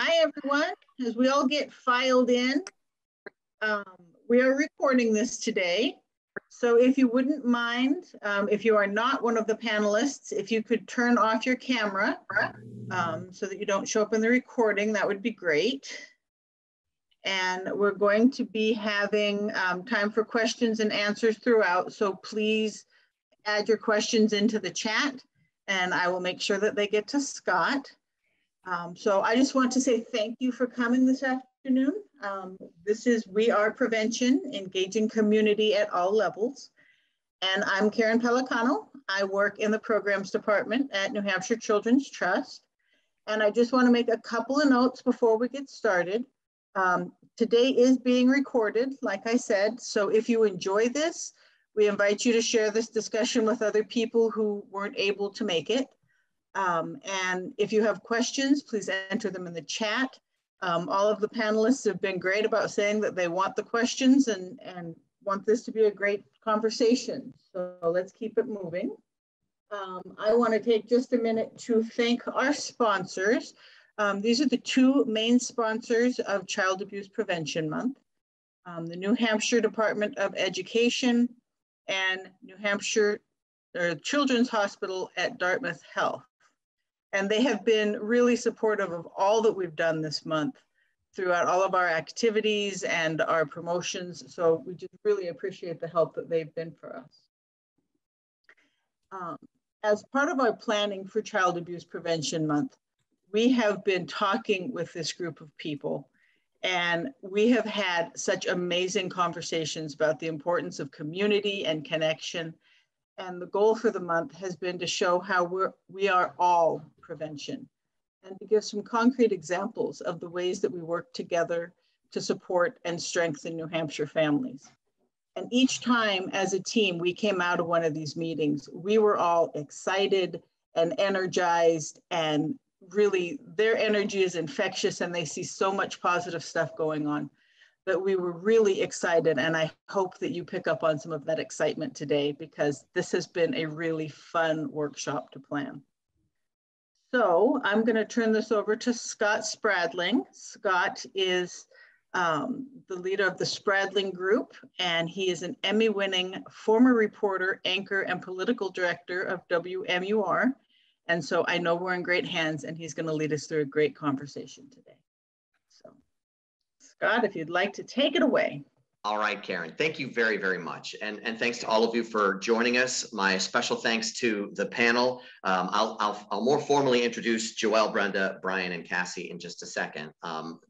Hi, everyone. As we all get filed in, we are recording this today. So if you wouldn't mind, if you are not one of the panelists, if you could turn off your camera so that you don't show up in the recording, that would be great. And we're going to be having time for questions and answers throughout. So please add your questions into the chat and I will make sure that they get to Scott. So I just want to say thank you for coming this afternoon. This is We Are Prevention, engaging community at all levels. And I'm Karen Pellicano. I work in the programs department at New Hampshire Children's Trust. And I just want to make a couple of notes before we get started. Today is being recorded, like I said. So if you enjoy this, we invite you to share this discussion with other people who weren't able to make it. And if you have questions, please enter them in the chat. All of the panelists have been great about saying that they want the questions and want this to be a great conversation. So let's keep it moving. I want to take just a minute to thank our sponsors. These are the two main sponsors of Child Abuse Prevention Month, the New Hampshire Department of Education and New Hampshire Children's Hospital at Dartmouth Health. And they have been really supportive of all that we've done this month throughout all of our activities and our promotions. So we just really appreciate the help that they've been for us. As part of our planning for Child Abuse Prevention Month, we have been talking with this group of people, and we have had such amazing conversations about the importance of community and connection. And the goal for the month has been to show how we are all prevention and to give some concrete examples of the ways that we work together to support and strengthen New Hampshire families. And each time as a team, we came out of one of these meetings, we were all excited and energized, and really their energy is infectious and they see so much positive stuff going on. But we were really excited, and I hope that you pick up on some of that excitement today because this has been a really fun workshop to plan. So I'm going to turn this over to Scott Spradling. Scott is the leader of the Spradling Group, and he is an Emmy-winning former reporter, anchor, and political director of WMUR. And so I know we're in great hands, and he's going to lead us through a great conversation today. Scott, if you'd like to take it away. All right, Karen, thank you very, very much. And thanks to all of you for joining us. My special thanks to the panel. I'll more formally introduce Joelle, Brenda, Brian, and Cassie in just a second.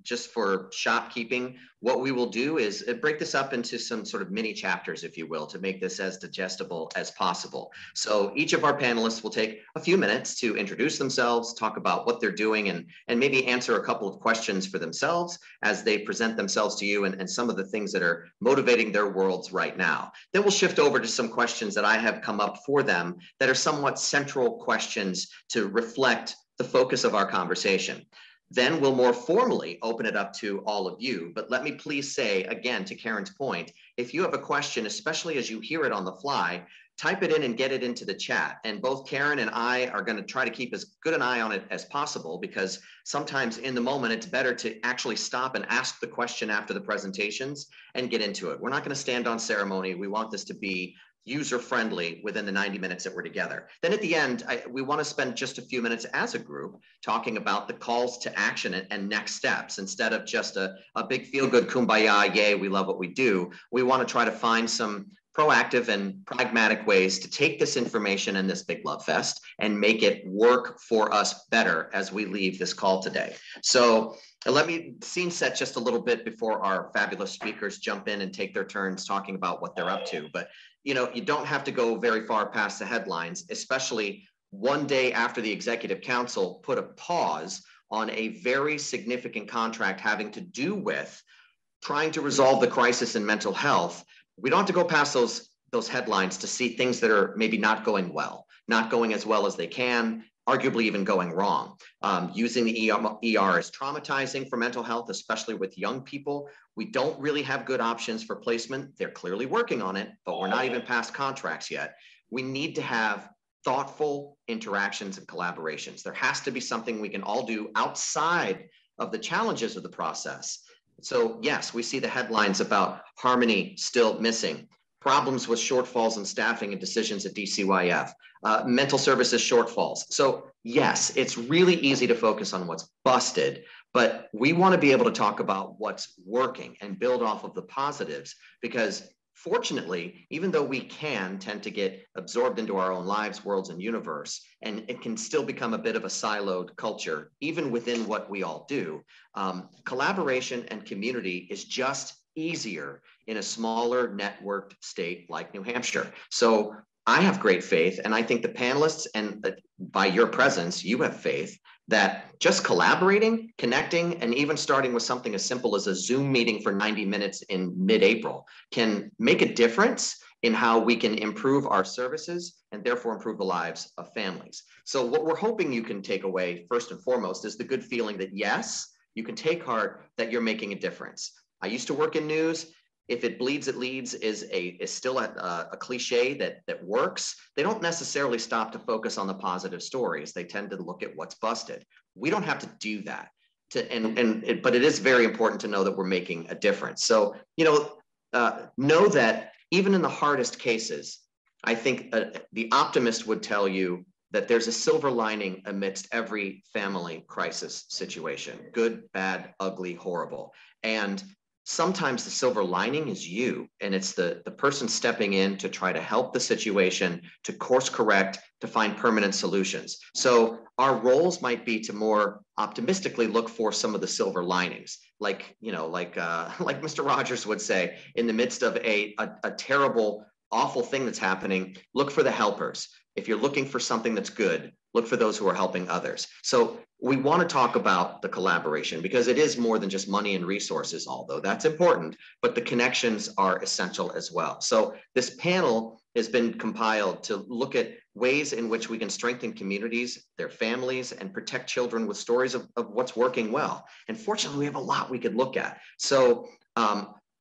Just for shopkeeping, what we will do is break this up into some sort of mini chapters, if you will, to make this as digestible as possible. So each of our panelists will take a few minutes to introduce themselves, talk about what they're doing, and maybe answer a couple of questions for themselves as they present themselves to you and some of the things that are motivating their worlds right now. Then we'll shift over to some questions that I have come up for them that are somewhat central questions to reflect the focus of our conversation. Then we'll more formally open it up to all of you. But let me please say, again, to Karen's point, if you have a question, especially as you hear it on the fly, type it in and get it into the chat. And both Karen and I are going to try to keep as good an eye on it as possible, because sometimes in the moment, it's better to actually stop and ask the question after the presentations and get into it. We're not going to stand on ceremony. We want this to be user-friendly within the 90 minutes that we're together. Then at the end, we want to spend just a few minutes as a group talking about the calls to action and next steps. Instead of just a big feel-good kumbaya, yay, we love what we do, we want to try to find some proactive and pragmatic ways to take this information and this big love fest and make it work for us better as we leave this call today. So let me scene set just a little bit before our fabulous speakers jump in and take their turns talking about what they're up to. But you know, you don't have to go very far past the headlines, especially one day after the Executive Council put a pause on a very significant contract having to do with trying to resolve the crisis in mental health. We don't have to go past those headlines to see things that are maybe not going well, not going as well as they can, arguably even going wrong. Using the ER is traumatizing for mental health, especially with young people. We don't really have good options for placement. They're clearly working on it, but we're not even past contracts yet. We need to have thoughtful interactions and collaborations. There has to be something we can all do outside of the challenges of the process. So yes, we see the headlines about harmony still missing, problems with shortfalls in staffing and decisions at DCYF, mental services shortfalls. So yes, it's really easy to focus on what's busted, but we want to be able to talk about what's working and build off of the positives, because fortunately, even though we can tend to get absorbed into our own lives, worlds, and universe, and it can still become a bit of a siloed culture, even within what we all do, collaboration and community is just easier in a smaller networked state like New Hampshire. So I have great faith, and I think the panelists, and by your presence, you have faith that just collaborating, connecting, and even starting with something as simple as a Zoom meeting for 90 minutes in mid-April can make a difference in how we can improve our services and therefore improve the lives of families. So what we're hoping you can take away first and foremost is the good feeling that yes, you can take heart that you're making a difference. I used to work in news. If it bleeds, it leads is still a cliche that works. They don't necessarily stop to focus on the positive stories. They tend to look at what's busted. We don't have to do that. But it is very important to know that we're making a difference. So, know that even in the hardest cases, I think the optimist would tell you that there's a silver lining amidst every family crisis situation, good, bad, ugly, horrible. And sometimes the silver lining is you, and it's the person stepping in to try to help the situation, to course correct, to find permanent solutions. So our roles might be to more optimistically look for some of the silver linings, like Mr. Rogers would say, in the midst of a terrible, awful thing that's happening, look for the helpers. If you're looking for something that's good, look for those who are helping others. So we want to talk about the collaboration because it is more than just money and resources, although that's important, but the connections are essential as well. So this panel has been compiled to look at ways in which we can strengthen communities, their families, and protect children with stories of what's working well. And fortunately, we have a lot we could look at. So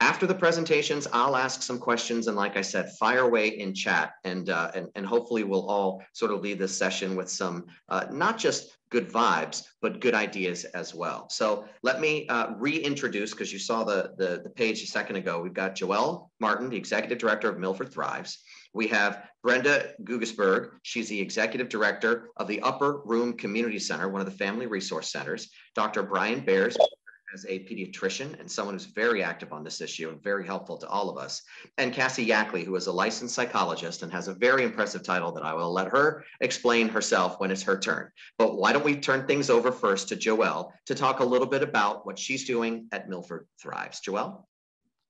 after the presentations, I'll ask some questions, and like I said, fire away in chat, and hopefully we'll all sort of leave this session with some not just good vibes, but good ideas as well. So let me reintroduce, because you saw the page a second ago. We've got Joelle Martin, the Executive Director of Milford Thrives. We have Brenda Guggisberg. She's the Executive Director of the Upper Room Community Center, one of the family resource centers. Dr. Brian Bears, as a pediatrician and someone who's very active on this issue and very helpful to all of us. And Cassie Yackley, who is a licensed psychologist and has a very impressive title that I will let her explain herself when it's her turn. But why don't we turn things over first to Joelle to talk a little bit about what she's doing at Milford Thrives. Joelle?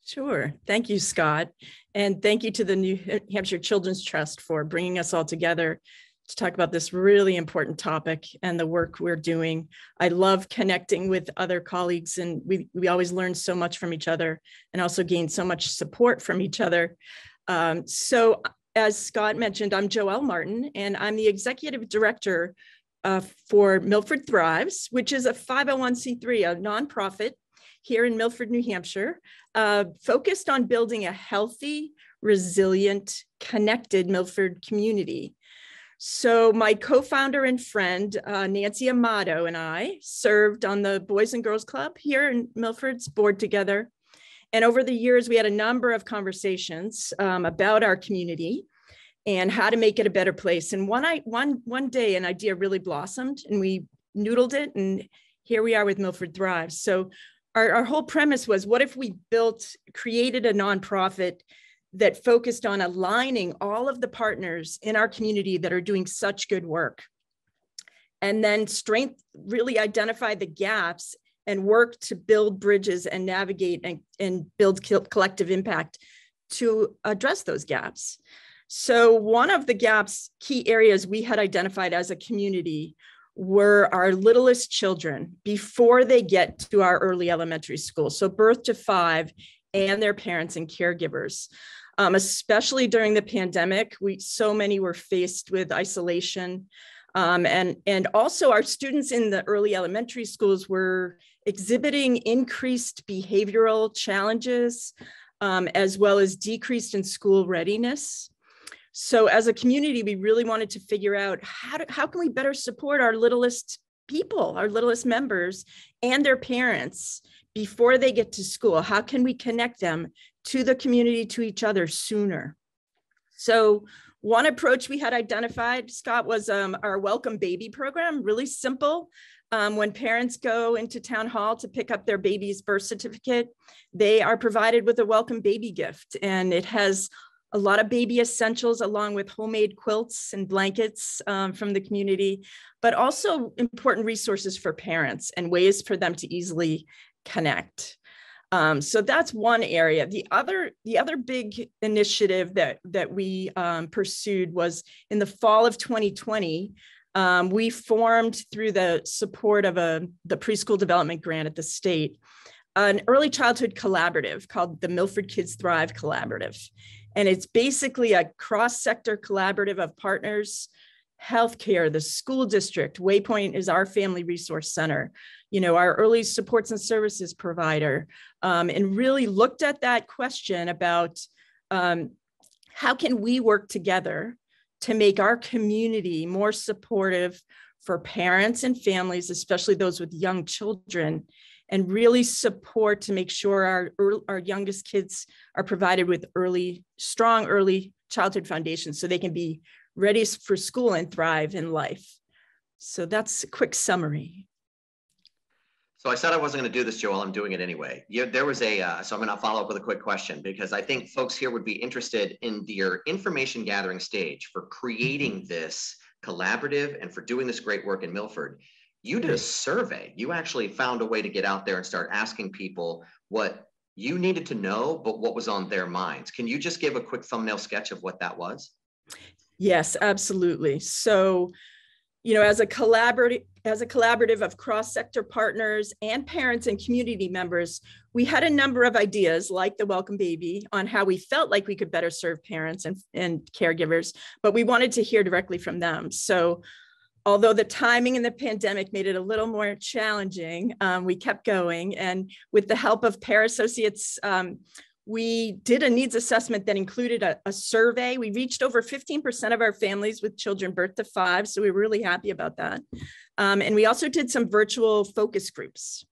Sure. Thank you, Scott. And thank you to the New Hampshire Children's Trust for bringing us all together to talk about this really important topic and the work we're doing. I love connecting with other colleagues, and we always learn so much from each other and also gain so much support from each other. So as Scott mentioned, I'm Joelle Martin, and I'm the Executive Director for Milford Thrives, which is a 501c3, a nonprofit here in Milford, New Hampshire, focused on building a healthy, resilient, connected Milford community. So my co-founder and friend, Nancy Amato, and I served on the Boys and Girls Club here in Milford's board together. And over the years, we had a number of conversations about our community and how to make it a better place. And one day, an idea really blossomed, and we noodled it, and here we are with Milford Thrives. So our whole premise was, what if we created a nonprofit that focused on aligning all of the partners in our community that are doing such good work, and then really identify the gaps and work to build bridges and navigate and build collective impact to address those gaps. So one of the gaps, key areas we had identified as a community, were our littlest children before they get to our early elementary school. So birth to 5, and their parents and caregivers. Especially during the pandemic, so many were faced with isolation. And also our students in the early elementary schools were exhibiting increased behavioral challenges, as well as decreased in school readiness. So as a community, we really wanted to figure out how can we better support our littlest people, our littlest members and their parents before they get to school? How can we connect them to the community, to each other sooner? So one approach we had identified, Scott, was our Welcome Baby program, really simple. When parents go into town hall to pick up their baby's birth certificate, they are provided with a welcome baby gift. And it has a lot of baby essentials along with homemade quilts and blankets from the community, but also important resources for parents and ways for them to easily connect. So that's one area. The other big initiative that we pursued was in the fall of 2020. We formed, through the support of the preschool development grant at the state, an early childhood collaborative called the Milford Kids Thrive Collaborative. And it's basically a cross-sector collaborative of partners, healthcare, the school district. Waypoint is our family resource center, our early supports and services provider, and really looked at that question about how can we work together to make our community more supportive for parents and families, especially those with young children, and really support to make sure our youngest kids are provided with strong early childhood foundations so they can be ready for school and thrive in life. So that's a quick summary. So I said I wasn't going to do this, Joelle. I'm doing it anyway. There was so I'm going to follow up with a quick question, because I think folks here would be interested in your information gathering stage for creating this collaborative and for doing this great work in Milford. You did a survey. You actually found a way to get out there and start asking people what you needed to know, but what was on their minds. Can you just give a quick thumbnail sketch of what that was? Yes, absolutely. So, as a collaborative of cross-sector partners and parents and community members, we had a number of ideas like the Welcome Baby on how we felt like we could better serve parents and caregivers, but we wanted to hear directly from them. So although the timing in the pandemic made it a little more challenging, we kept going. And with the help of Pair Associates, we did a needs assessment that included a survey. We reached over 15% of our families with children birth to 5, so we were really happy about that. And we also did some virtual focus groups.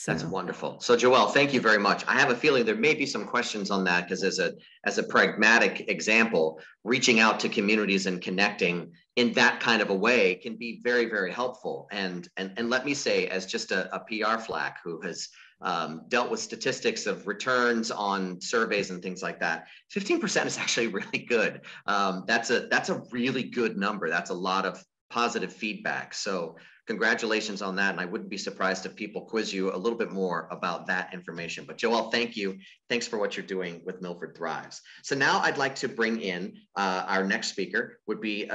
That's wonderful. So Joelle, thank you very much. I have a feeling there may be some questions on that, because as a pragmatic example, reaching out to communities and connecting in that kind of a way can be very, very helpful. And let me say, as just a PR flack who has dealt with statistics of returns on surveys and things like that, 15% is actually really good. That's a really good number. That's a lot of positive feedback. So congratulations on that. And I wouldn't be surprised if people quiz you a little bit more about that information. But Joelle, thank you. Thanks for what you're doing with Milford Thrives. So now I'd like to bring in our next speaker would be,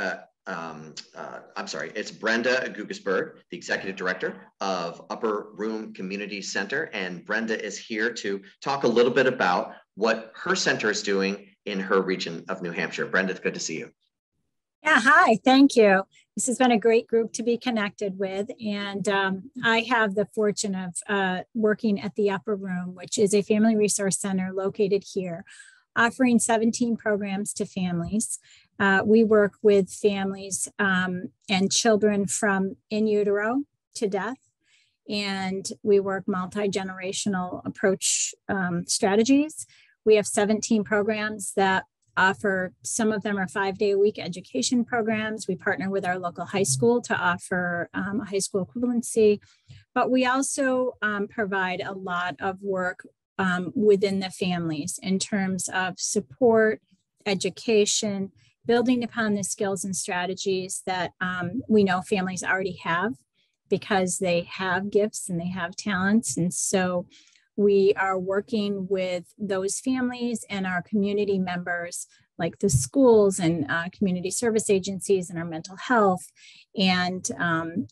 it's Brenda Guggisberg, the Executive Director of Upper Room Community Center. And Brenda is here to talk a little bit about what her center is doing in her region of New Hampshire. Brenda, it's good to see you. Yeah, hi, thank you. This has been a great group to be connected with. And I have the fortune of working at the Upper Room, which is a family resource center located here, offering 17 programs to families. We work with families and children from in utero to death. And we work multi-generational approach strategies. We have 17 programs that offer, some of them are 5-day-a-week education programs. We partner with our local high school to offer a high school equivalency, but we also provide a lot of work within the families in terms of support, education, building upon the skills and strategies that we know families already have because they have gifts and they have talents. And so we are working with those families and our community members, like the schools and community service agencies and our mental health and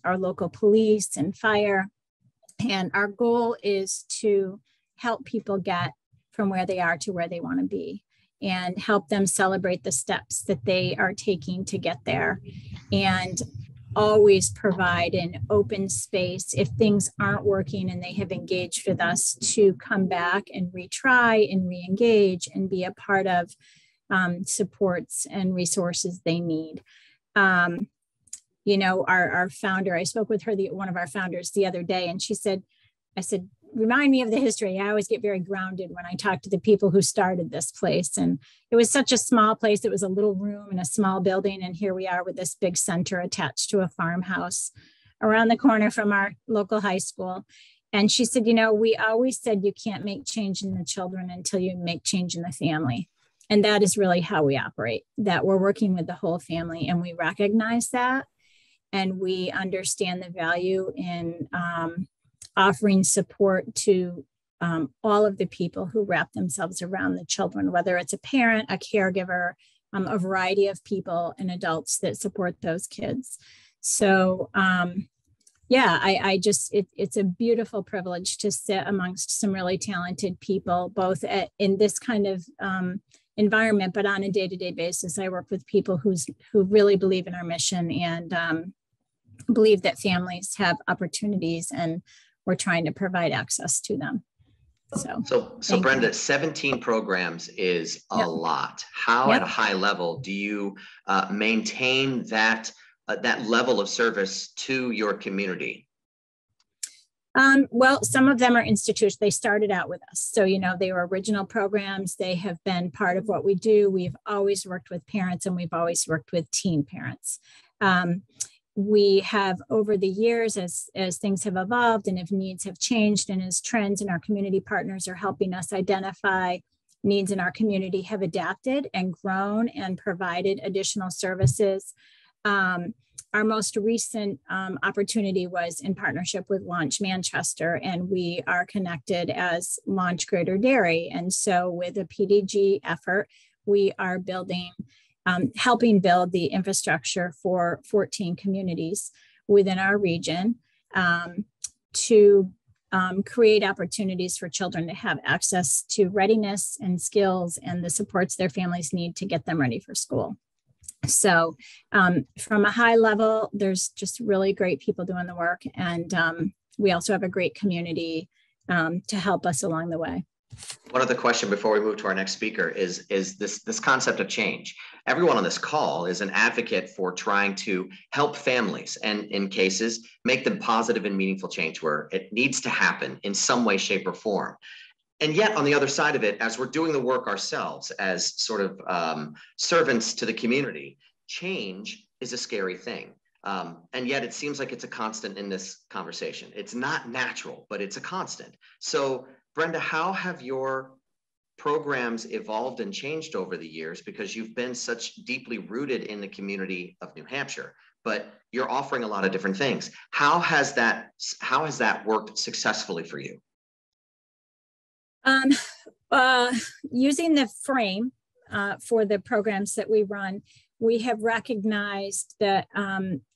our local police and fire. And our goal is to help people get from where they are to where they want to be and help them celebrate the steps that they are taking to get there. And always provide an open space if things aren't working and they have engaged with us to come back and retry and re-engage and be a part of supports and resources they need. our founder, I spoke with her, one of our founders the other day, and I said, remind me of the history. I always get very grounded when I talk to the people who started this place. And it was such a small place. It was a little room in a small building. And here we are with this big center attached to a farmhouse around the corner from our local high school. And she said, we always said you can't make change in the children until you make change in the family. And that is really how we operate, that we're working with the whole family, and we recognize that. And we understand the value in offering support to all of the people who wrap themselves around the children, whether it's a parent, a caregiver, a variety of people and adults that support those kids. So it's a beautiful privilege to sit amongst some really talented people, both in this kind of environment, but on a day-to-day basis. I work with people who really believe in our mission and believe that families have opportunities, and we're trying to provide access to them. So Brenda, 17 programs is a lot. How at a high level do you maintain that level of service to your community? Well, some of them are institutions. They started out with us. So, they were original programs. They have been part of what we do. We've always worked with parents, and we've always worked with teen parents. We have, over the years, as things have evolved and if needs have changed, and as trends in our community partners are helping us identify needs in our community, have adapted and grown and provided additional services. Our most recent opportunity was in partnership with Launch Manchester, and we are connected as Launch Greater Derry. And so with a PDG effort, we are helping build the infrastructure for 14 communities within our region to create opportunities for children to have access to readiness and skills and the supports their families need to get them ready for school. So from a high level, there's just really great people doing the work. And we also have a great community to help us along the way. One other question before we move to our next speaker is this concept of change. Everyone on this call is an advocate for trying to help families and, in cases, make them positive and meaningful change where it needs to happen in some way, shape, or form. And yet, on the other side of it, as we're doing the work ourselves as sort of servants to the community, change is a scary thing. And yet it seems like it's a constant in this conversation. It's not natural, but it's a constant. So Brenda, how have your programs evolved and changed over the years? Because you've been such deeply rooted in the community of New Hampshire, but you're offering a lot of different things. How has that worked successfully for you? Using the frame for the programs that we run, we have recognized that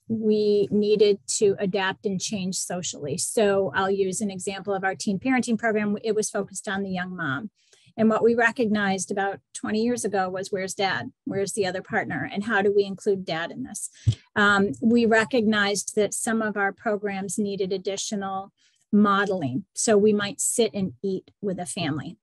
we needed to adapt and change socially. So I'll use an example of our teen parenting program. It was focused on the young mom. And what we recognized about 20 years ago was, where's dad? Where's the other partner? And how do we include dad in this? We recognized that some of our programs needed additional modeling. So we might sit and eat with a family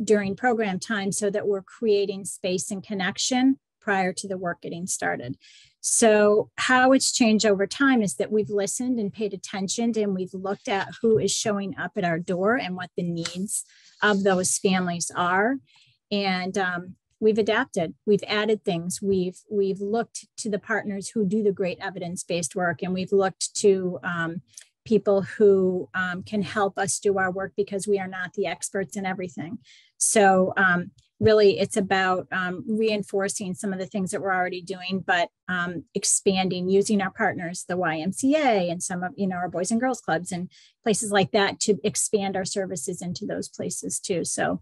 during program time so that we're creating space and connection prior to the work getting started. So how it's changed over time is that we've listened and paid attention, and we've looked at who is showing up at our door and what the needs of those families are. And we've adapted, we've added things. We've looked to the partners who do the great evidence-based work, and we've looked to people who can help us do our work, because we are not the experts in everything. So really, it's about reinforcing some of the things that we're already doing, but expanding, using our partners, the YMCA and some of our Boys and Girls Clubs and places like that, to expand our services into those places too. So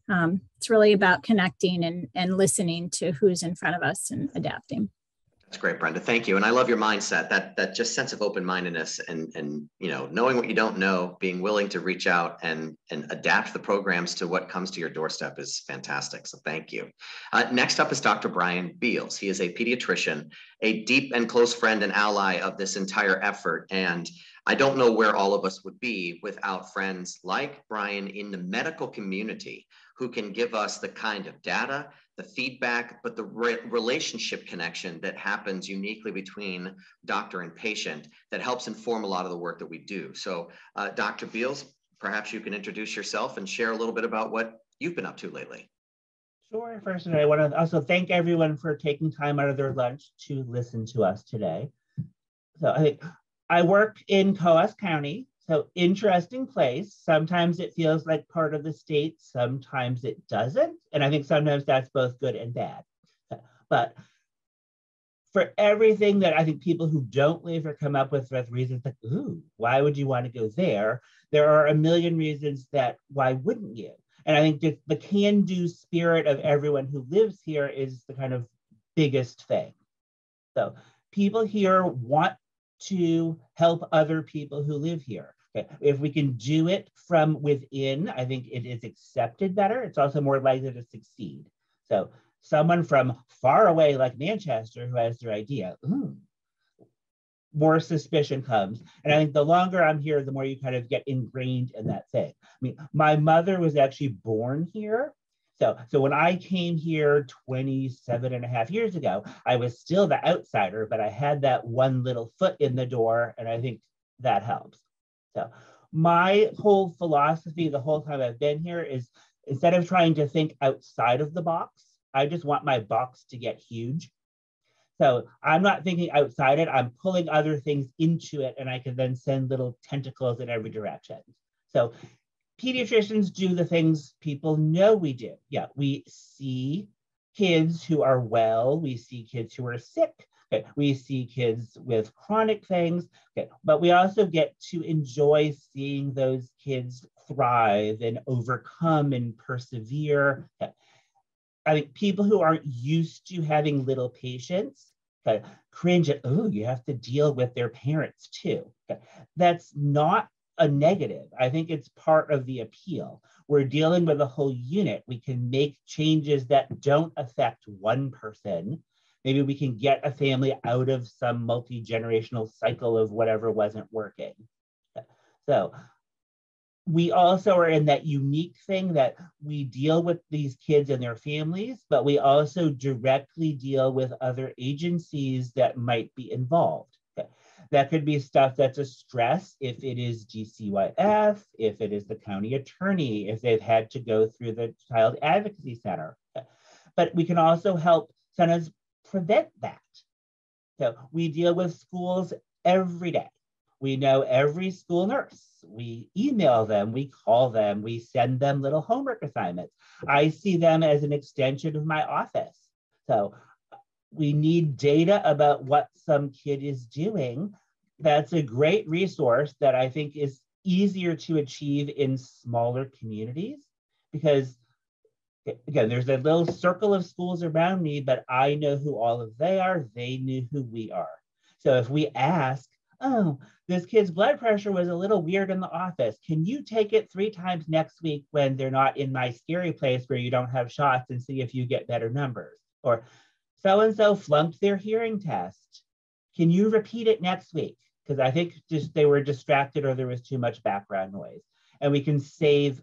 it's really about connecting and listening to who's in front of us and adapting. That's great, Brenda. Thank you. And I love your mindset, that just sense of open-mindedness and knowing what you don't know, being willing to reach out and adapt the programs to what comes to your doorstep is fantastic. So thank you. Next up is Dr. Brian Beals. He is a pediatrician, a deep and close friend and ally of this entire effort. And I don't know where all of us would be without friends like Brian in the medical community who can give us the kind of data, the feedback, but the relationship connection that happens uniquely between doctor and patient that helps inform a lot of the work that we do. So Dr. Beals, perhaps you can introduce yourself and share a little bit about what you've been up to lately. Sure. First, I want to also thank everyone for taking time out of their lunch to listen to us today. So I work in Coos County, so interesting place. Sometimes it feels like part of the state, sometimes it doesn't. And I think sometimes that's both good and bad. But for everything that I think people who don't live or come up with reasons like, ooh, why would you want to go there? There are a million reasons that why wouldn't you? And I think the can-do spirit of everyone who lives here is the kind of biggest thing. So people here want to help other people who live here. Okay. If we can do it from within, I think it is accepted better. It's also more likely to succeed. So someone from far away like Manchester who has their idea, ooh, more suspicion comes. And I think the longer I'm here, the more you kind of get ingrained in that thing. I mean, my mother was actually born here. So when I came here 27 and a half years ago, I was still the outsider, but I had that one little foot in the door, and I think that helps. So my whole philosophy the whole time I've been here is instead of trying to think outside of the box, I just want my box to get huge. So I'm not thinking outside it, I'm pulling other things into it, and I can then send little tentacles in every direction. So pediatricians do the things people know we do. Yeah, we see kids who are well, we see kids who are sick, okay, we see kids with chronic things, okay, but we also get to enjoy seeing those kids thrive and overcome and persevere. Okay. I think people who aren't used to having little patients cringe at, oh, you have to deal with their parents too. Okay. That's not a negative. I think it's part of the appeal. We're dealing with a whole unit. We can make changes that don't affect one person. Maybe we can get a family out of some multi-generational cycle of whatever wasn't working. So we also are in that unique thing that we deal with these kids and their families, but we also directly deal with other agencies that might be involved. Okay. That could be stuff that's a stress if it is DCYF, if it is the county attorney, if they've had to go through the Child Advocacy Center. Okay. But we can also help sometimes prevent that. So we deal with schools every day. We know every school nurse. We email them, we call them, we send them little homework assignments. I see them as an extension of my office. So we need data about what some kid is doing. That's a great resource that I think is easier to achieve in smaller communities because, again, there's a little circle of schools around me, but I know who all of they are. They knew who we are. So if we ask, oh, this kid's blood pressure was a little weird in the office. Can you take it 3 times next week when they're not in my scary place where you don't have shots and see if you get better numbers? Or so-and-so flunked their hearing test. Can you repeat it next week? Because I think just they were distracted or there was too much background noise. And we can save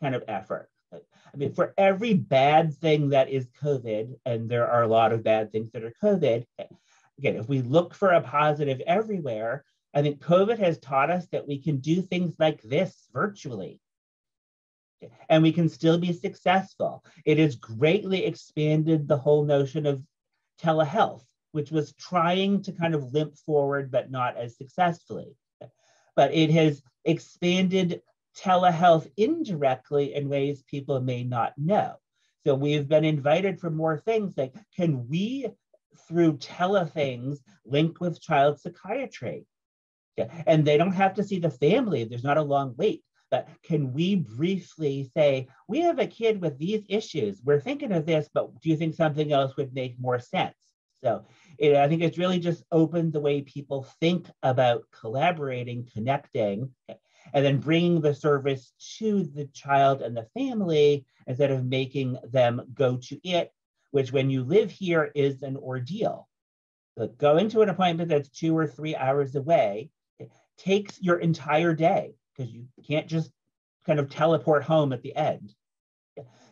kind of effort. I mean, for every bad thing that is COVID, and there are a lot of bad things that are COVID, again, if we look for a positive everywhere, I think COVID has taught us that we can do things like this virtually. And we can still be successful. It has greatly expanded the whole notion of telehealth, which was trying to kind of limp forward, but not as successfully. But it has expanded telehealth indirectly in ways people may not know. So we've been invited for more things like, can we, through telethings, link with child psychiatry? Okay. And they don't have to see the family. There's not a long wait. But can we briefly say, we have a kid with these issues. We're thinking of this, but do you think something else would make more sense? So I think it's really just opened the way people think about collaborating, connecting, and then bringing the service to the child and the family instead of making them go to it, which when you live here is an ordeal. So going to an appointment that's 2 or 3 hours away, it takes your entire day because you can't just kind of teleport home at the end.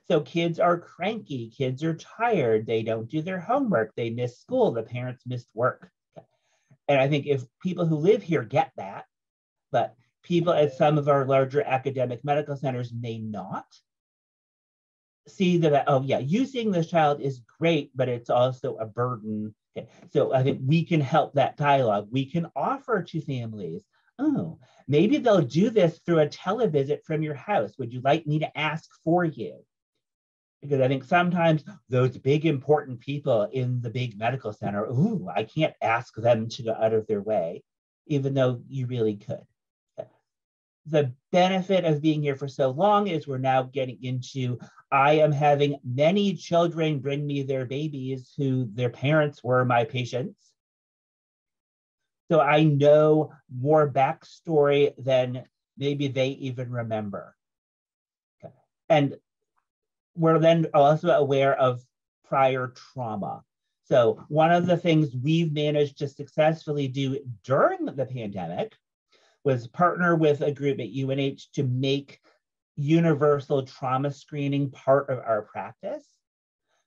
So kids are cranky, kids are tired, they don't do their homework, they miss school, the parents missed work. And I think if people who live here get that, but people at some of our larger academic medical centers may not see that, oh yeah, you seeing this child is great, but it's also a burden. Okay. So I think we can help that dialogue. We can offer to families, oh, maybe they'll do this through a televisit from your house. Would you like me to ask for you? Because I think sometimes those big important people in the big medical center, ooh, I can't ask them to go out of their way, even though you really could. The benefit of being here for so long is we're now getting into, I am having many children bring me their babies who their parents were my patients. So I know more backstory than maybe they even remember. Okay. And we're then also aware of prior trauma. So one of the things we've managed to successfully do during the pandemic was partner with a group at UNH to make universal trauma screening part of our practice.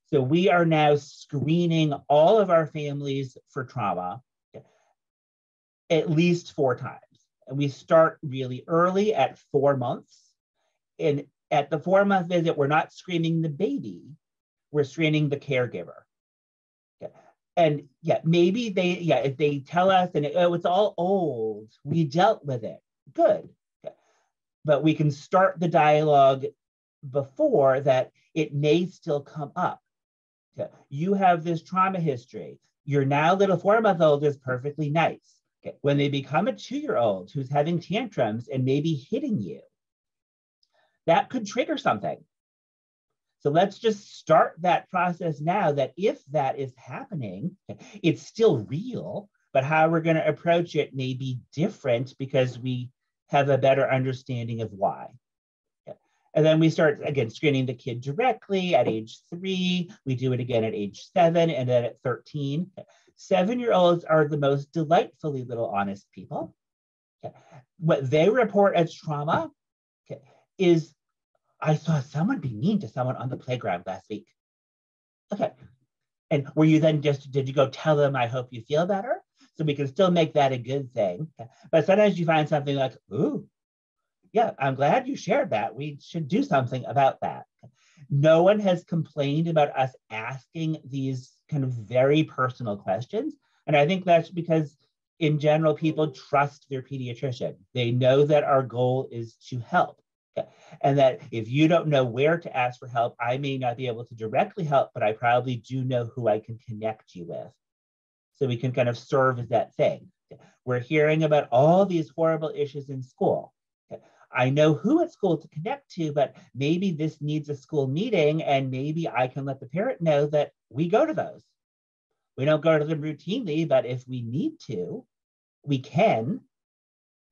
So we are now screening all of our families for trauma at least 4 times. And we start really early at 4 months. And at the 4-month visit, we're not screening the baby, we're screening the caregiver. Okay. And yeah, maybe if they tell us and it's all old, we dealt with it, good. Okay. But we can start the dialogue before that it may still come up. Okay. You have this trauma history. Your now little 4-month-old is perfectly nice. Okay. When they become a 2-year-old who's having tantrums and maybe hitting you, that could trigger something. So let's just start that process now, that if that is happening, it's still real, but how we're going to approach it may be different because we have a better understanding of why. And then we start, again, screening the kid directly at age 3. We do it again at age 7 and then at 13. 7-year-olds are the most delightfully little honest people. What they report as trauma is, I saw someone be mean to someone on the playground last week. Okay. And were you then did you go tell them, I hope you feel better? So we can still make that a good thing. But sometimes you find something like, ooh, yeah, I'm glad you shared that. We should do something about that. No one has complained about us asking these kind of very personal questions. And I think that's because in general, people trust their pediatrician. They know that our goal is to help. And that if you don't know where to ask for help, I may not be able to directly help, but I probably do know who I can connect you with. So we can kind of serve as that thing. We're hearing about all these horrible issues in school. I know who at school to connect to, but maybe this needs a school meeting, and maybe I can let the parent know that we go to those. We don't go to them routinely, but if we need to, we can.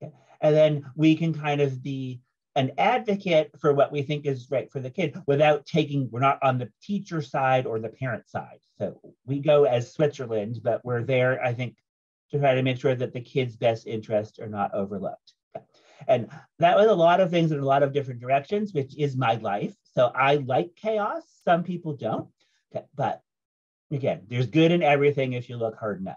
And then we can kind of be an advocate for what we think is right for the kid without we're not on the teacher side or the parent side. So we go as Switzerland, but we're there, I think, to try to make sure that the kid's best interests are not overlooked. And that was a lot of things in a lot of different directions, which is my life. So I like chaos. Some people don't. Okay. But again, there's good in everything if you look hard enough.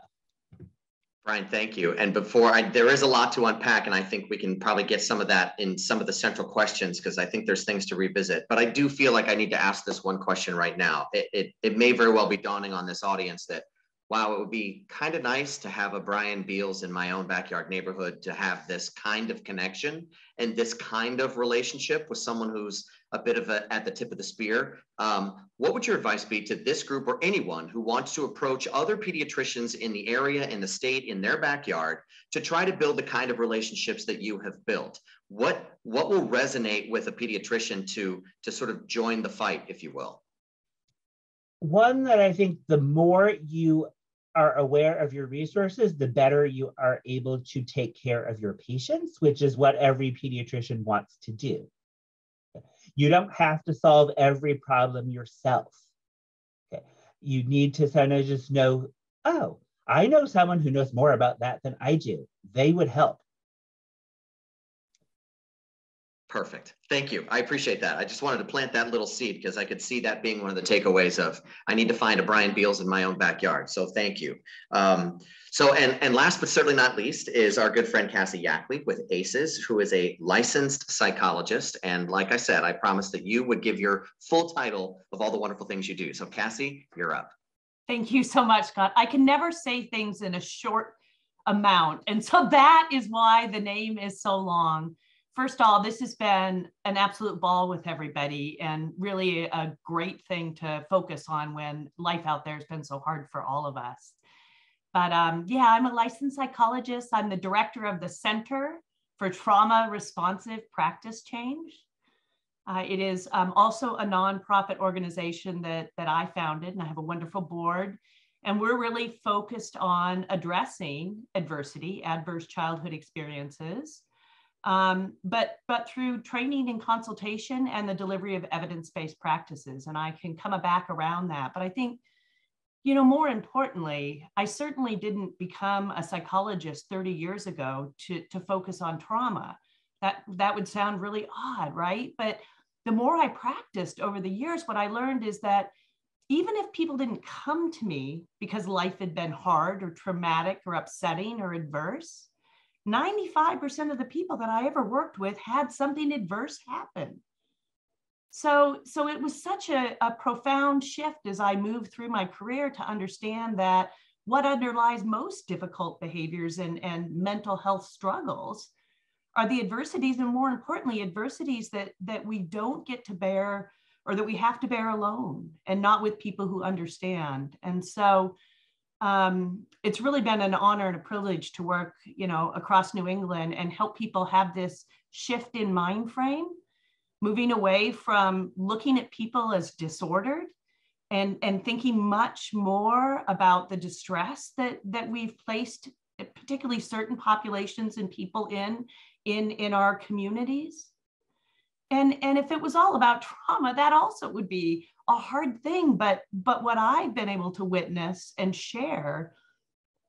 Brian, thank you. And there is a lot to unpack, and I think we can probably get some of that in some of the central questions, because I think there's things to revisit. But I do feel like I need to ask this one question right now. It may very well be dawning on this audience that, wow, it would be kind of nice to have a Brian Beals in my own backyard neighborhood, to have this kind of connection and this kind of relationship with someone who's a bit of at the tip of the spear. What would your advice be to this group or anyone who wants to approach other pediatricians in the area, in the state, in their backyard, to try to build the kind of relationships that you have built? What will resonate with a pediatrician to sort of join the fight, if you will? One that I think the more you are aware of your resources, the better you are able to take care of your patients, which is what every pediatrician wants to do. You don't have to solve every problem yourself. Okay. You need to kind of just know, oh, I know someone who knows more about that than I do. They would help. Perfect. Thank you. I appreciate that. I just wanted to plant that little seed because I could see that being one of the takeaways of I need to find a Brian Beals in my own backyard. So thank you. And last but certainly not least is our good friend Cassie Yackley with ACEs, who is a licensed psychologist. And like I said, I promised that you would give your full title of all the wonderful things you do. So Cassie, you're up. Thank you so much, Scott. I can never say things in a short amount. And so that is why the name is so long. First of all, this has been an absolute ball with everybody and really a great thing to focus on when life out there has been so hard for all of us. But yeah, I'm a licensed psychologist. I'm the director of the Center for Trauma Responsive Practice Change. It is also a nonprofit organization that I founded, and I have a wonderful board. And we're really focused on addressing adversity, adverse childhood experiences, but through training and consultation and the delivery of evidence-based practices. And I can come back around that. But I think, you know, more importantly, I certainly didn't become a psychologist 30 years ago to focus on trauma. That would sound really odd, right? But the more I practiced over the years, what I learned is that even if people didn't come to me because life had been hard or traumatic or upsetting or adverse, 95% of the people that I ever worked with had something adverse happen. So it was such a profound shift as I moved through my career to understand that what underlies most difficult behaviors and mental health struggles are the adversities, and more importantly, adversities that we don't get to bear or that we have to bear alone and not with people who understand. And so it's really been an honor and a privilege to work, you know, across New England and help people have this shift in mind frame, moving away from looking at people as disordered and thinking much more about the distress that we've placed, particularly certain populations and people in our communities. And if it was all about trauma, that also would be a hard thing. But what I've been able to witness and share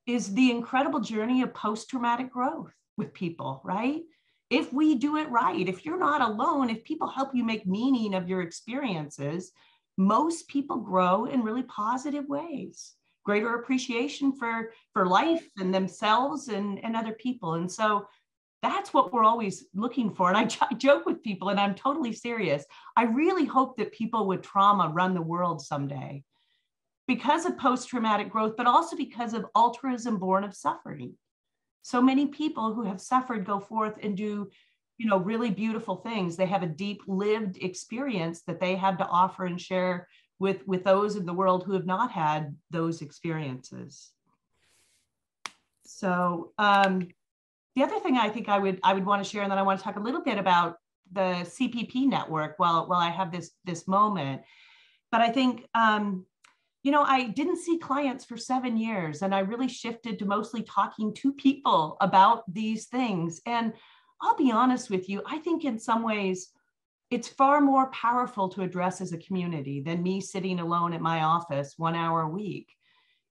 is the incredible journey of post-traumatic growth with people, right? If we do it right, if you're not alone, if people help you make meaning of your experiences, most people grow in really positive ways, greater appreciation for life and themselves and other people. And so that's what we're always looking for. And I joke with people, and I'm totally serious. I really hope that people with trauma run the world someday because of post-traumatic growth, but also because of altruism born of suffering. So many people who have suffered go forth and do, you know, really beautiful things. They have a deep lived experience that they have to offer and share with those in the world who have not had those experiences. So, the other thing I think I would want to share, and then I want to talk a little bit about the CPP network while I have this moment. But I think, you know, I didn't see clients for 7 years, and I really shifted to mostly talking to people about these things. And I'll be honest with you, I think in some ways, it's far more powerful to address as a community than me sitting alone at my office 1 hour a week.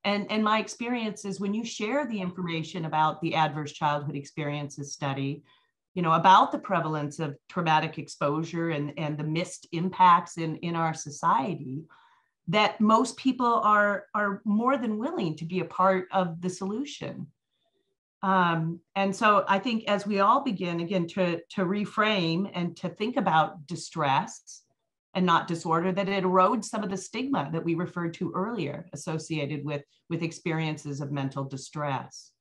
And my experience is when you share the information about the adverse childhood experiences study, you know, about the prevalence of traumatic exposure and the missed impacts in our society, that most people are more than willing to be a part of the solution. And so I think as we all begin again to reframe and to think about distress and not disorder, that it erodes some of the stigma that we referred to earlier associated with experiences of mental distress.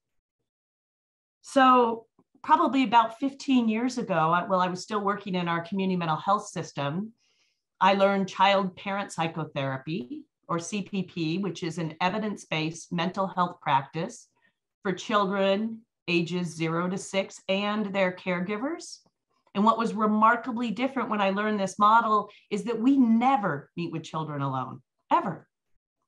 So probably about 15 years ago, while I was still working in our community mental health system, I learned child-parent psychotherapy, or CPP, which is an evidence-based mental health practice for children ages 0 to 6 and their caregivers. And what was remarkably different when I learned this model is that we never meet with children alone, ever.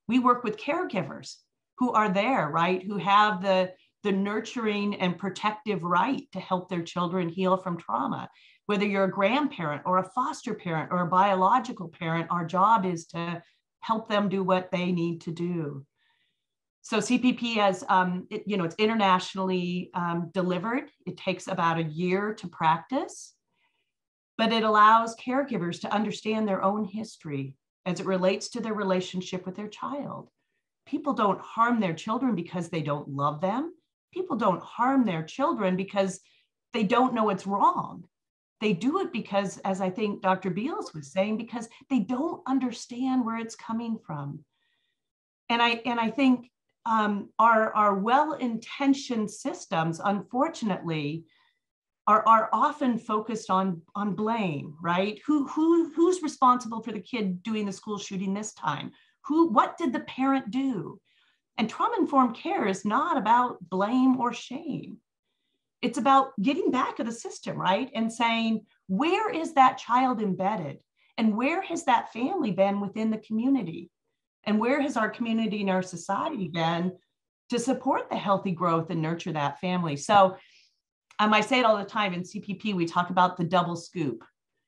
We work with caregivers who are there, right? Who have the nurturing and protective right to help their children heal from trauma. Whether you're a grandparent or a foster parent or a biological parent, our job is to help them do what they need to do. So CPP has, it's internationally delivered. It takes about a year to practice. but it allows caregivers to understand their own history as it relates to their relationship with their child. People don't harm their children because they don't love them. People don't harm their children because they don't know it's wrong. They do it because, as I think Dr. Beals was saying, because they don't understand where it's coming from. And I think our well-intentioned systems, unfortunately, are often focused on blame, right? Who's responsible for the kid doing the school shooting this time? What did the parent do? And trauma-informed care is not about blame or shame. It's about getting back at the system, right? And saying, where is that child embedded? And where has that family been within the community? And where has our community and our society been to support the healthy growth and nurture that family? So I say it all the time in CPP, we talk about the double scoop.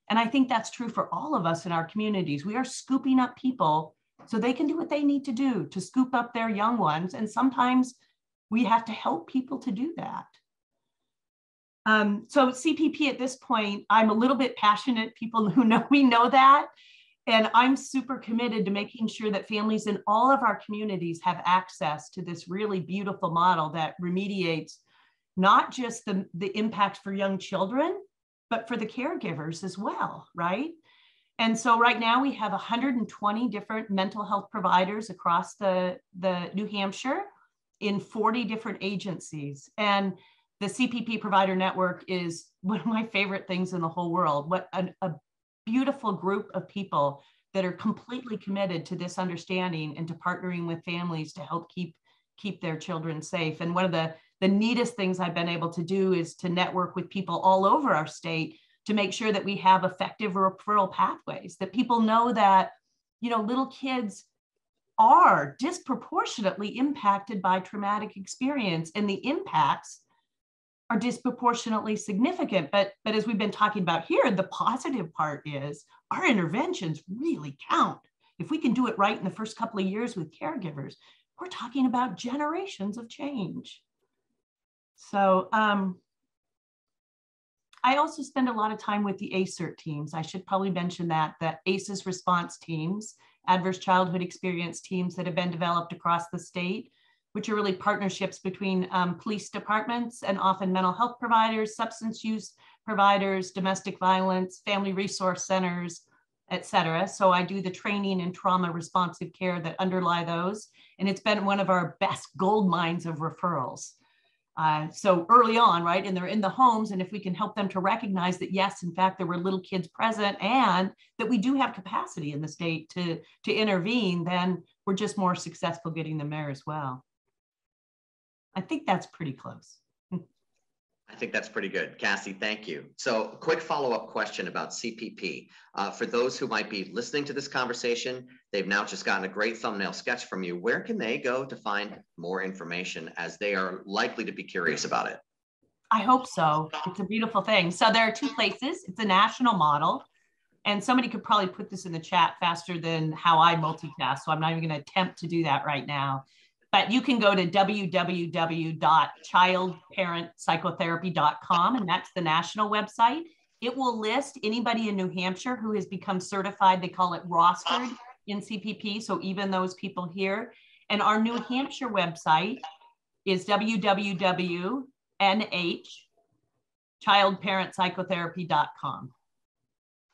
And I think that's true for all of us in our communities. We are scooping up people so they can do what they need to do to scoop up their young ones. And sometimes we have to help people to do that. So CPP at this point, I'm a little bit passionate. People who know me know that. And I'm super committed to making sure that families in all of our communities have access to this really beautiful model that remediates not just the impact for young children, but for the caregivers as well, right? And so right now we have 120 different mental health providers across the New Hampshire in 40 different agencies. And the CPP provider network is one of my favorite things in the whole world. What a beautiful group of people that are completely committed to this understanding and to partnering with families to help keep their children safe. And one of the neatest things I've been able to do is to network with people all over our state to make sure that we have effective referral pathways, that people know that, you know, little kids are disproportionately impacted by traumatic experience, and the impacts are disproportionately significant. But as we've been talking about here, the positive part is our interventions really count. If we can do it right in the first couple of years with caregivers, we're talking about generations of change. So I also spend a lot of time with the ACERT teams. I should probably mention that ACEs response teams, adverse childhood experience teams that have been developed across the state, which are really partnerships between police departments and often mental health providers, substance use providers, domestic violence, family resource centers, et cetera. So I do the training and trauma responsive care that underlie those. And it's been one of our best gold mines of referrals. So early on, right, and they're in the homes, and if we can help them to recognize that, yes, in fact, there were little kids present and that we do have capacity in the state to intervene, then we're just more successful getting them there as well. I think that's pretty close. I think that's pretty good. Cassie, thank you. So quick follow-up question about CPP. For those who might be listening to this conversation, they've now just gotten a great thumbnail sketch from you. Where can they go to find more information, as they are likely to be curious about it? I hope so. It's a beautiful thing. So there are two places. It's a national model. And somebody could probably put this in the chat faster than how I multitask. So I'm not even going to attempt to do that right now. But you can go to www.childparentpsychotherapy.com, and that's the national website. It will list anybody in New Hampshire who has become certified. They call it rostered in CPP. So even those people here. And our New Hampshire website is www.childparentpsychotherapy.com.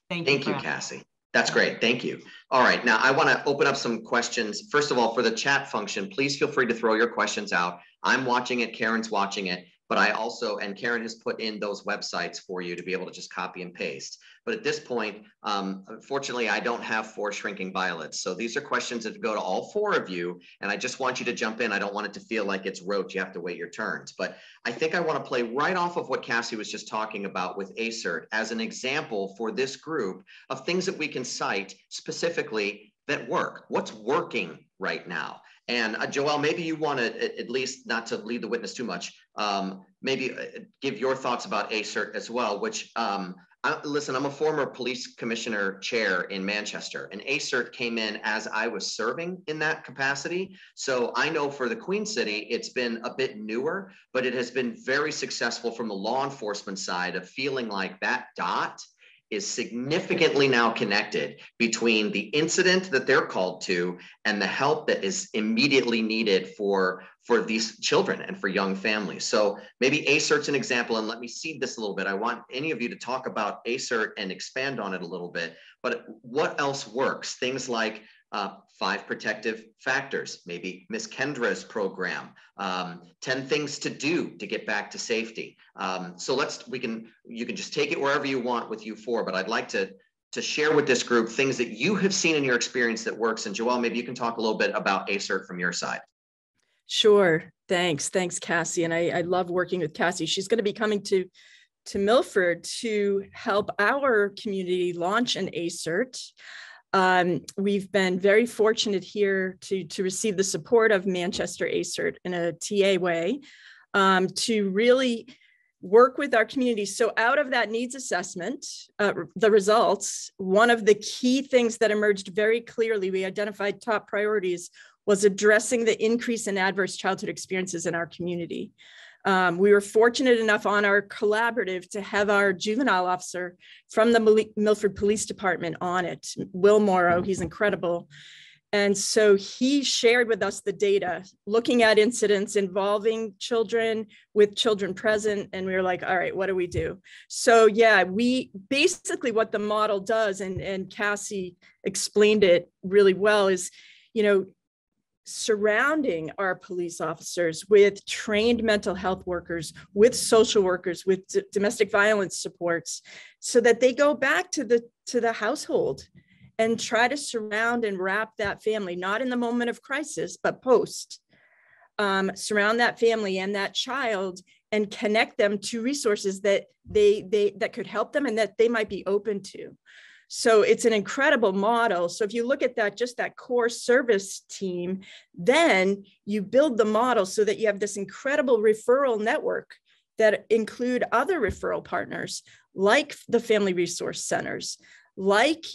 Thank you, Cassie. That's great. Thank you. All right. Now I want to open up some questions. First of all, for the chat function, please feel free to throw your questions out. I'm watching it. Karen's watching it. But I also, and Karen has put in those websites for you to be able to just copy and paste. But at this point, unfortunately, I don't have 4 shrinking violets. So these are questions that go to all 4 of you. And I just want you to jump in. I don't want it to feel like it's rote. You have to wait your turns. But I think I want to play right off of what Cassie was just talking about with ACERT as an example for this group of things that we can cite specifically that work. What's working right now? And Joelle, maybe you want to, at least not to lead the witness too much, maybe give your thoughts about ACERT as well, which, listen, I'm a former police commissioner chair in Manchester, and ACERT came in as I was serving in that capacity. So I know for the Queen City, it's been a bit newer, but it has been very successful from the law enforcement side of feeling like that dot is significantly now connected between the incident that they're called to and the help that is immediately needed for these children and for young families. So maybe ACERT's an example, and let me seed this a little bit. I want any of you to talk about ACERT and expand on it a little bit, but what else works? Things like 5 protective factors, maybe Miss Kendra's program, 10 things to do to get back to safety. So you can just take it wherever you want with you 4, but I'd like to share with this group things that you have seen in your experience that works. And Joelle, maybe you can talk a little bit about ACERT from your side. Sure. Thanks, Cassie. And I love working with Cassie. She's going to be coming to Milford to help our community launch an ACERT. We've been very fortunate here to receive the support of Manchester ACERT in a TA way to really work with our community. So out of that needs assessment, the results, one of the key things that emerged very clearly, we identified top priorities, was addressing the increase in adverse childhood experiences in our community. We were fortunate enough on our collaborative to have our juvenile officer from the Milford Police Department on it, Will Morrow. He's incredible. And so he shared with us the data, looking at incidents involving children with children present. And we were like, all right, what do we do? So yeah, we basically what the model does, and Cassie explained it really well, is, surrounding our police officers with trained mental health workers, with social workers, with domestic violence supports, so that they go back to the household and try to surround and wrap that family, not in the moment of crisis, but post. Surround that family and that child and connect them to resources that that could help them and that they might be open to. So it's an incredible model. So if you look at that, just that core service team, then you build the model so that you have this incredible referral network that include other referral partners, like the family resource centers, like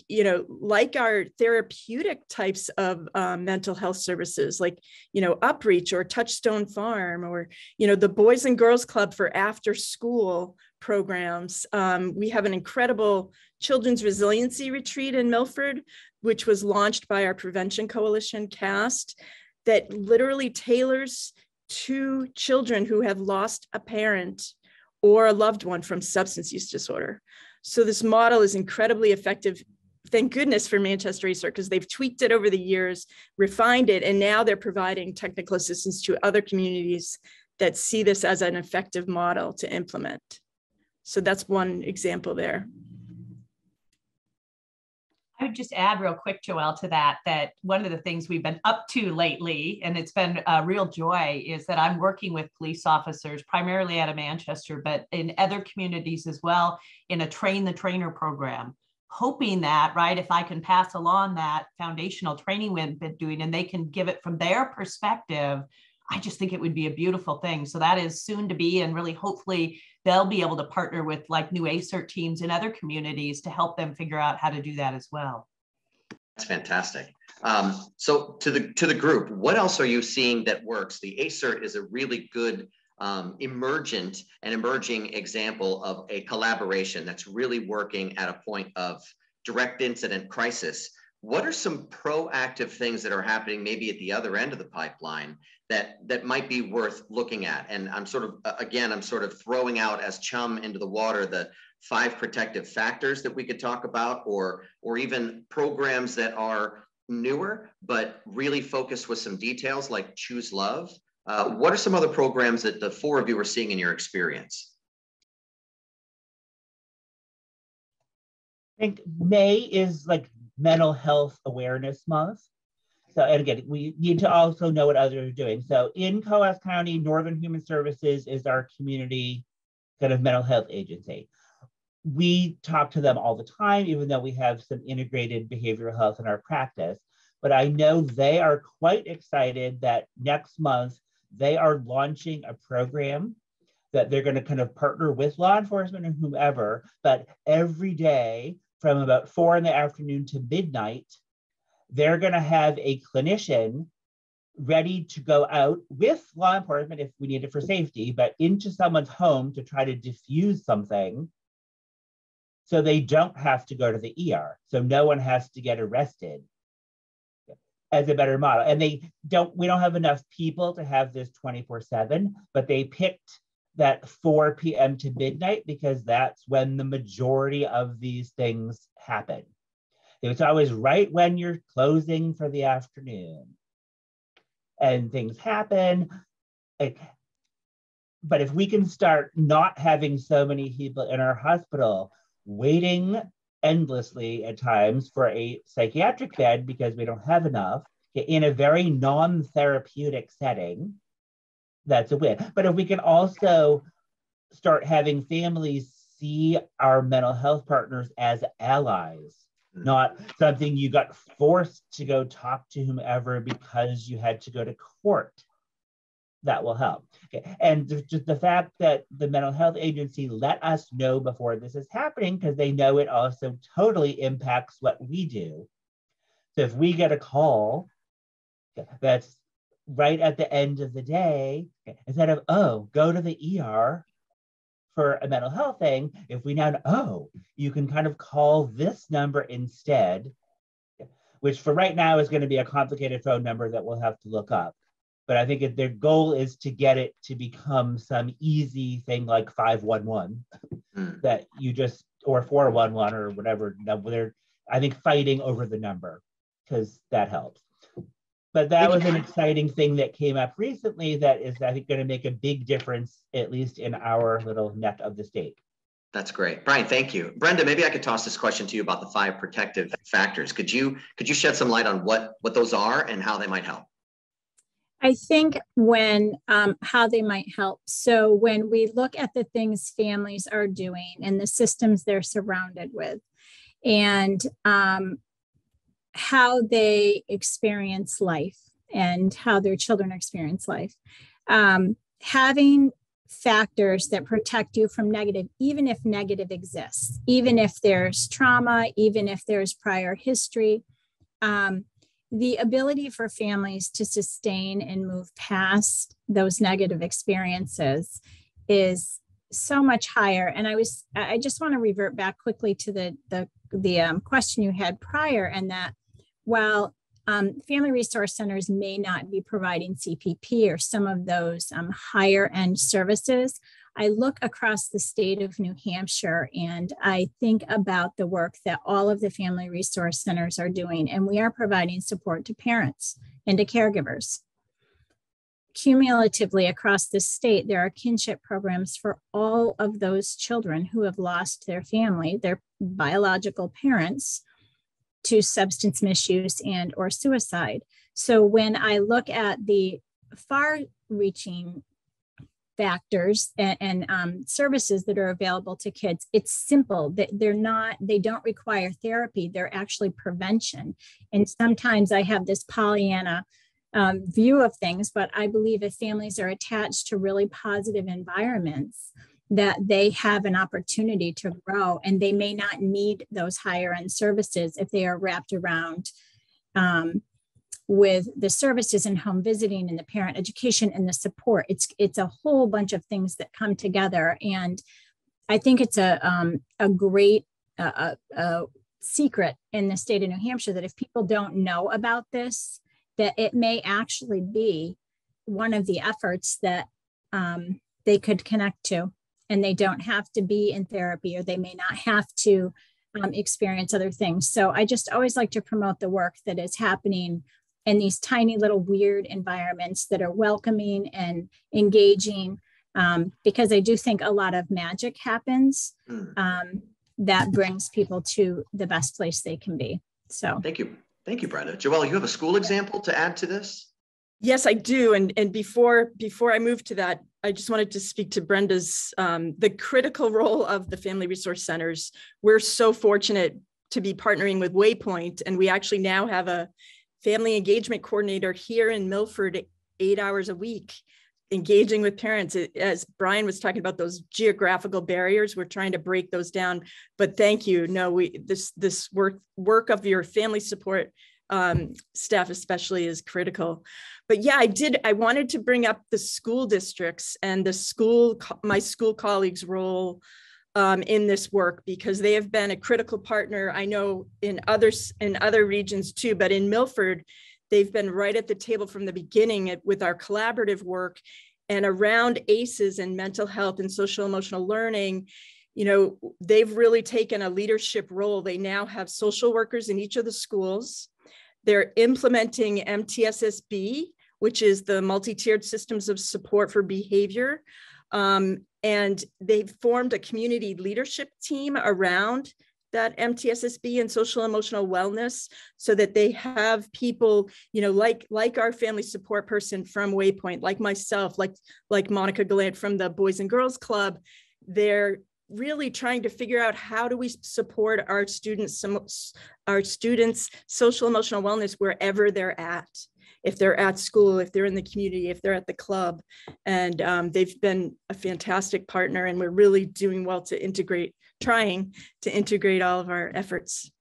our therapeutic types of mental health services, like, Upreach or Touchstone Farm, or, the Boys and Girls Club for after school programs. We have an incredible Children's Resiliency Retreat in Milford, which was launched by our Prevention Coalition, CAST, that literally tailors to children who have lost a parent or a loved one from substance use disorder. So this model is incredibly effective. Thank goodness for Manchester ACERT, because they've tweaked it over the years, refined it, and now they're providing technical assistance to other communities that see this as an effective model to implement. So that's one example there. I would just add real quick, Joelle, to that one of the things we've been up to lately, and it's been a real joy, is that I'm working with police officers, primarily out of Manchester, but in other communities as well, in a train the trainer program, hoping that, right, if I can pass along that foundational training we've been doing and they can give it from their perspective, I just think it would be a beautiful thing. So that is soon to be, and really hopefully they'll be able to partner with like new ACERT teams in other communities to help them figure out how to do that as well. That's fantastic. So to the group, what else are you seeing that works? The ACERT is a really good emerging example of a collaboration that's really working at a point of direct incident crisis. What are some proactive things that are happening maybe at the other end of the pipeline that might be worth looking at? And I'm sort of throwing out as chum into the water the 5 protective factors that we could talk about, or even programs that are newer but really focused with some details like Choose Love. What are some other programs that the 4 of you are seeing in your experience? I think May is like Mental Health Awareness Month. So, and again, we need to also know what others are doing. So in Coos County, Northern Human Services is our community kind of mental health agency. We talk to them all the time, even though we have some integrated behavioral health in our practice. But I know they are quite excited that next month they are launching a program that they're going to kind of partner with law enforcement and whomever, but every day from about 4 in the afternoon to midnight, they're going to have a clinician ready to go out with law enforcement if we need it for safety, but into someone's home to try to diffuse something so they don't have to go to the ER. So no one has to get arrested as a better model. And we don't have enough people to have this 24/7, but they picked that 4 p.m. to midnight because that's when the majority of these things happen. It's always right when you're closing for the afternoon and things happen. But if we can start not having so many people in our hospital waiting endlessly at times for a psychiatric bed because we don't have enough in a very non-therapeutic setting, that's a win. But if we can also start having families see our mental health partners as allies, not something you got forced to go talk to whomever because you had to go to court, that will help. Okay. And just the fact that the mental health agency let us know before this is happening, because they know it also totally impacts what we do. So if we get a call that's right at the end of the day, instead of, oh, go to the ER for a mental health thing, if we now know, oh, you can kind of call this number instead, which for right now is going to be a complicated phone number that we'll have to look up. But I think their goal is to get it to become some easy thing like 511 that you just, or 411 or whatever. They're, I think, fighting over the number because that helps. But that was an exciting thing that came up recently that is, I think, going to make a big difference, at least in our little neck of the state. That's great. Brian, thank you. Brenda, maybe I could toss this question to you about the 5 protective factors. Could you shed some light on what those are and how they might help? I think how they might help. So when we look at the things families are doing and the systems they're surrounded with, and how they experience life and how their children experience life, having factors that protect you from negative, even if negative exists, even if there's trauma, even if there's prior history, the ability for families to sustain and move past those negative experiences is so much higher. And I just want to revert back quickly to the question you had prior, and that while family resource centers may not be providing CPP or some of those higher end services, I look across the state of New Hampshire and I think about the work that all of the family resource centers are doing, and we are providing support to parents and to caregivers. Cumulatively across the state, there are kinship programs for all of those children who have lost their family, their biological parents, to substance misuse and or suicide. So when I look at the far-reaching factors and services that are available to kids, it's simple. They don't require therapy. They're actually prevention. And sometimes I have this Pollyanna view of things, but I believe if families are attached to really positive environments, that they have an opportunity to grow, and they may not need those higher end services if they are wrapped around with the services and home visiting and the parent education and the support. It's a whole bunch of things that come together. And I think it's a great secret in the state of New Hampshire that if people don't know about this, that it may actually be one of the efforts that they could connect to, and they don't have to be in therapy, or they may not have to experience other things. So I just always like to promote the work that is happening in these tiny little weird environments that are welcoming and engaging, because I do think a lot of magic happens that brings people to the best place they can be. So thank you. Thank you, Brenda. Joelle, you have a school example to add to this? Yes, I do. And before I move to that, I just wanted to speak to Brenda's, the critical role of the family resource centers. We're so fortunate to be partnering with Waypoint, and we actually now have a family engagement coordinator here in Milford 8 hours a week, engaging with parents. As Brian was talking about those geographical barriers, we're trying to break those down. But thank you. No, this work of your family support staff especially is critical. But yeah, I wanted to bring up the school districts and my school colleagues' role in this work, because they have been a critical partner. I know in other regions too, but in Milford, they've been right at the table from the beginning with our collaborative work and around ACEs and mental health and social emotional learning. You know, they've really taken a leadership role. They now have social workers in each of the schools. They're implementing MTSSB, which is the multi-tiered systems of support for behavior. And they've formed a community leadership team around that MTSSB and social emotional wellness, so that they have people, you know, like our family support person from Waypoint, like myself, like Monica Gallant from the Boys and Girls Club. They're really trying to figure out, how do we support our students' social emotional wellness wherever they're at. If they're at school, if they're in the community, if they're at the club. And they've been a fantastic partner, and we're really doing well to trying to integrate all of our efforts.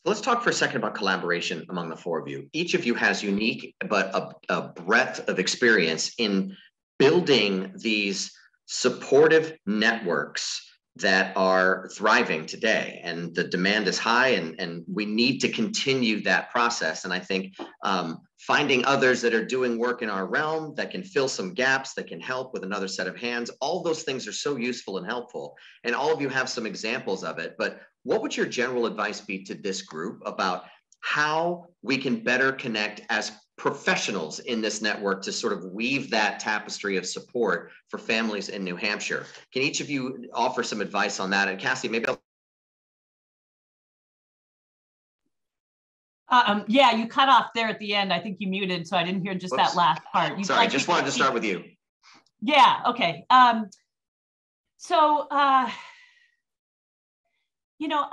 Let's talk for a second about collaboration among the four of you. Each of you has unique, but a breadth of experience in building these supportive networks that are thriving today, and the demand is high, and we need to continue that process. And I think finding others that are doing work in our realm that can fill some gaps, that can help with another set of hands, all those things are so useful and helpful. And all of you have some examples of it, but what would your general advice be to this group about how we can better connect as professionals in this network to sort of weave that tapestry of support for families in New Hampshire? Can each of you offer some advice on that? And Cassie, maybe yeah, you cut off there at the end. I think you muted, so I didn't hear just that last part. Sorry, just wanted to start with you. Yeah, okay. You know,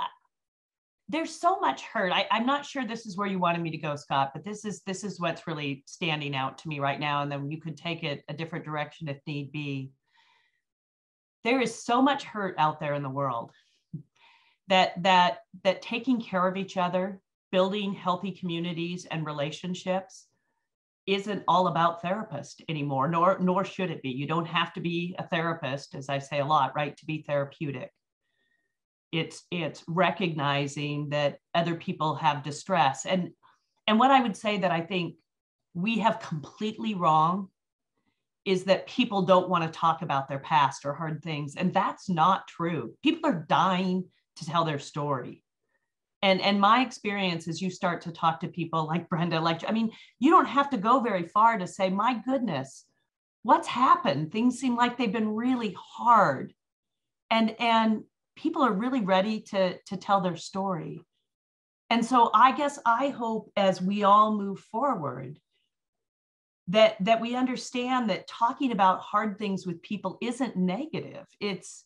there's so much hurt. I'm not sure this is where you wanted me to go, Scott, but this is what's really standing out to me right now. And then you could take it a different direction if need be. There is so much hurt out there in the world that taking care of each other, building healthy communities and relationships isn't all about therapists anymore, nor should it be. You don't have to be a therapist, as I say a lot, right, to be therapeutic. It's recognizing that other people have distress. And what I would say that I think we have completely wrong is that people don't want to talk about their past or hard things. And that's not true. People are dying to tell their story. And my experience is, you start to talk to people like Brenda, you don't have to go very far to say, my goodness, what's happened? Things seem like they've been really hard. And people are really ready to tell their story. And so I guess I hope, as we all move forward, that we understand that talking about hard things with people isn't negative. It's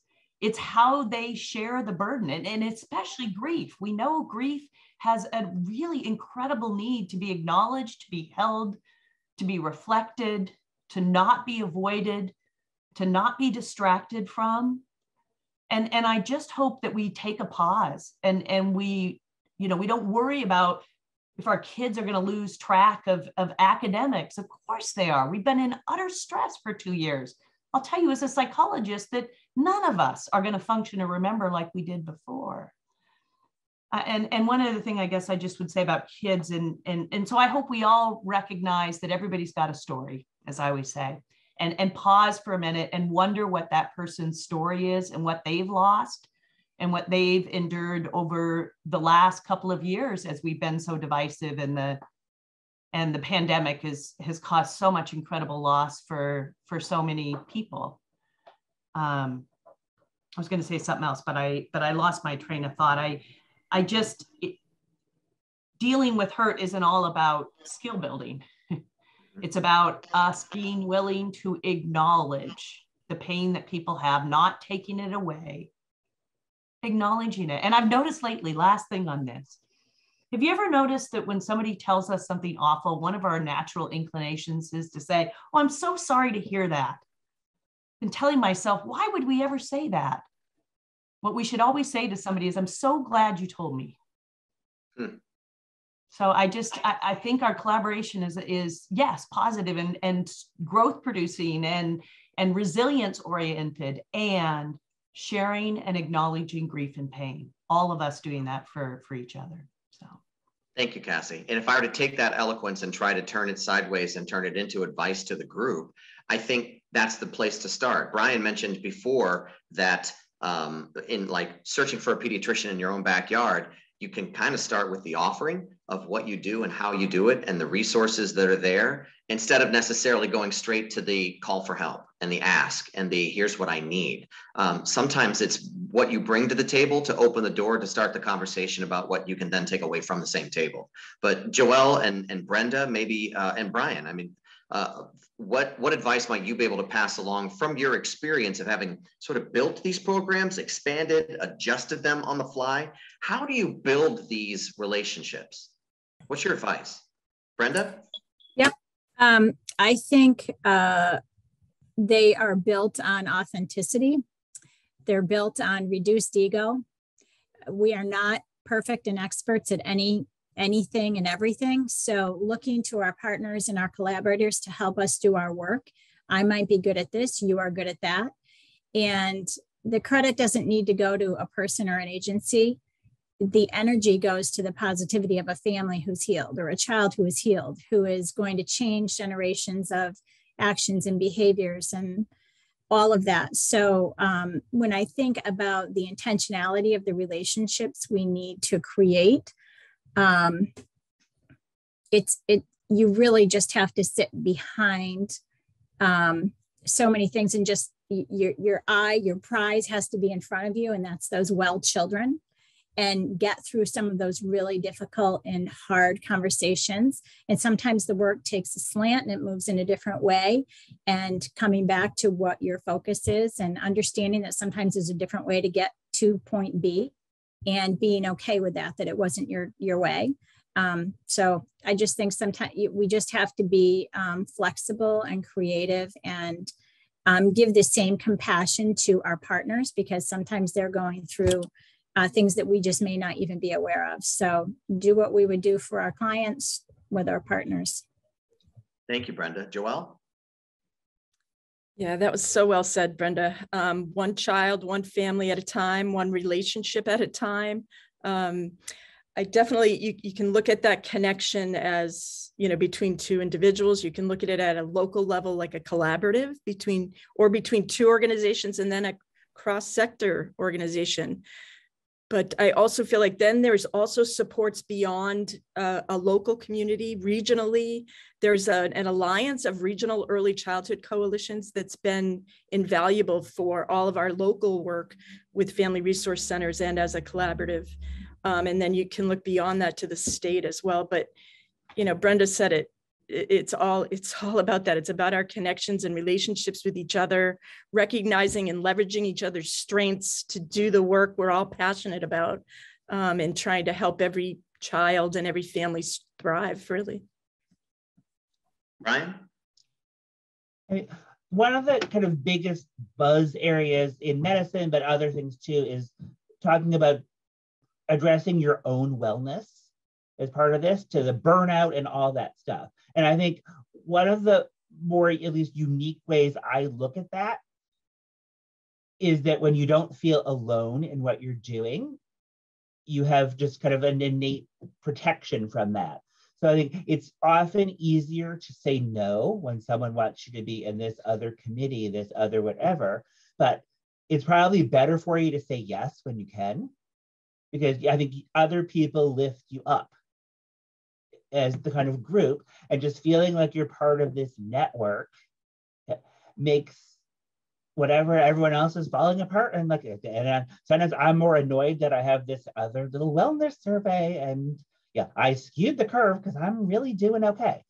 how they share the burden, and especially grief. We know grief has a really incredible need to be acknowledged, to be held, to be reflected, to not be avoided, to not be distracted from. And I just hope that we take a pause and we don't worry about if our kids are going to lose track of academics. Of course they are. We've been in utter stress for 2 years. I'll tell you as a psychologist that none of us are going to function or remember like we did before. And one other thing I guess I just would say about kids, and so I hope we all recognize that everybody's got a story, as I always say. And pause for a minute and wonder what that person's story is and what they've lost and what they've endured over the last couple of years, as we've been so divisive, and the pandemic has caused so much incredible loss for so many people. I was going to say something else, but I lost my train of thought. Dealing with hurt isn't all about skill building. It's about us being willing to acknowledge the pain that people have, not taking it away, acknowledging it. And I've noticed lately, last thing on this, have you ever noticed that when somebody tells us something awful, one of our natural inclinations is to say, oh, I'm so sorry to hear that. And telling myself, why would we ever say that? What we should always say to somebody is, I'm so glad you told me. So I think our collaboration is yes, positive and growth producing and resilience oriented and sharing and acknowledging grief and pain. All of us doing that for each other. So. Thank you, Cassie. And if I were to take that eloquence and try to turn it sideways and turn it into advice to the group, I think that's the place to start. Brian mentioned before that in like searching for a pediatrician in your own backyard, you can kind of start with the offering of what you do and how you do it and the resources that are there, instead of necessarily going straight to the call for help and the ask and the here's what I need. Sometimes it's what you bring to the table to open the door to start the conversation about what you can then take away from the same table. But Joelle and Brenda, maybe, and Brian, I mean, what advice might you be able to pass along from your experience of having sort of built these programs, expanded, adjusted them on the fly? How do you build these relationships? What's your advice? Brenda? Yep. I think they are built on authenticity. They're built on reduced ego. We are not perfect and experts at anything and everything. So looking to our partners and our collaborators to help us do our work. I might be good at this, you are good at that. And the credit doesn't need to go to a person or an agency. The energy goes to the positivity of a family who's healed, or a child who is healed, who is going to change generations of actions and behaviors and all of that. So when I think about the intentionality of the relationships we need to create, you really just have to sit behind so many things, and just your prize has to be in front of you, and that's those well children, and get through some of those really difficult and hard conversations. And sometimes the work takes a slant and it moves in a different way, and coming back to what your focus is and understanding that sometimes there's a different way to get to point B, and being okay with that it wasn't your way. So I just think sometimes we just have to be flexible and creative, and give the same compassion to our partners, because sometimes they're going through things that we just may not even be aware of. So do what we would do for our clients with our partners. Thank you, Brenda. Joelle? Yeah, that was so well said, Brenda. One child, one family at a time, one relationship at a time. I definitely, you can look at that connection as, between two individuals. You can look at it at a local level, like a collaborative between two organizations, and then a cross-sector organization. But I also feel like then there's also supports beyond a local community, regionally. There's an alliance of regional early childhood coalitions that's been invaluable for all of our local work with family resource centers and as a collaborative. And then you can look beyond that to the state as well. But, Brenda said it. It's all about that. It's about our connections and relationships with each other, recognizing and leveraging each other's strengths to do the work we're all passionate about, and trying to help every child and every family thrive, really. Ryan? One of the kind of biggest buzz areas in medicine, but other things too, is talking about addressing your own wellness as part of this, to the burnout and all that stuff. And I think one of the more, at least, unique ways I look at that is that when you don't feel alone in what you're doing, you have just kind of an innate protection from that. So I think it's often easier to say no when someone wants you to be in this other committee, this other whatever, but it's probably better for you to say yes when you can, because I think other people lift you up as the kind of group, and just feeling like you're part of this network makes whatever everyone else is falling apart. And sometimes I'm more annoyed that I have this other little wellness survey, and yeah, I skewed the curve because I'm really doing okay.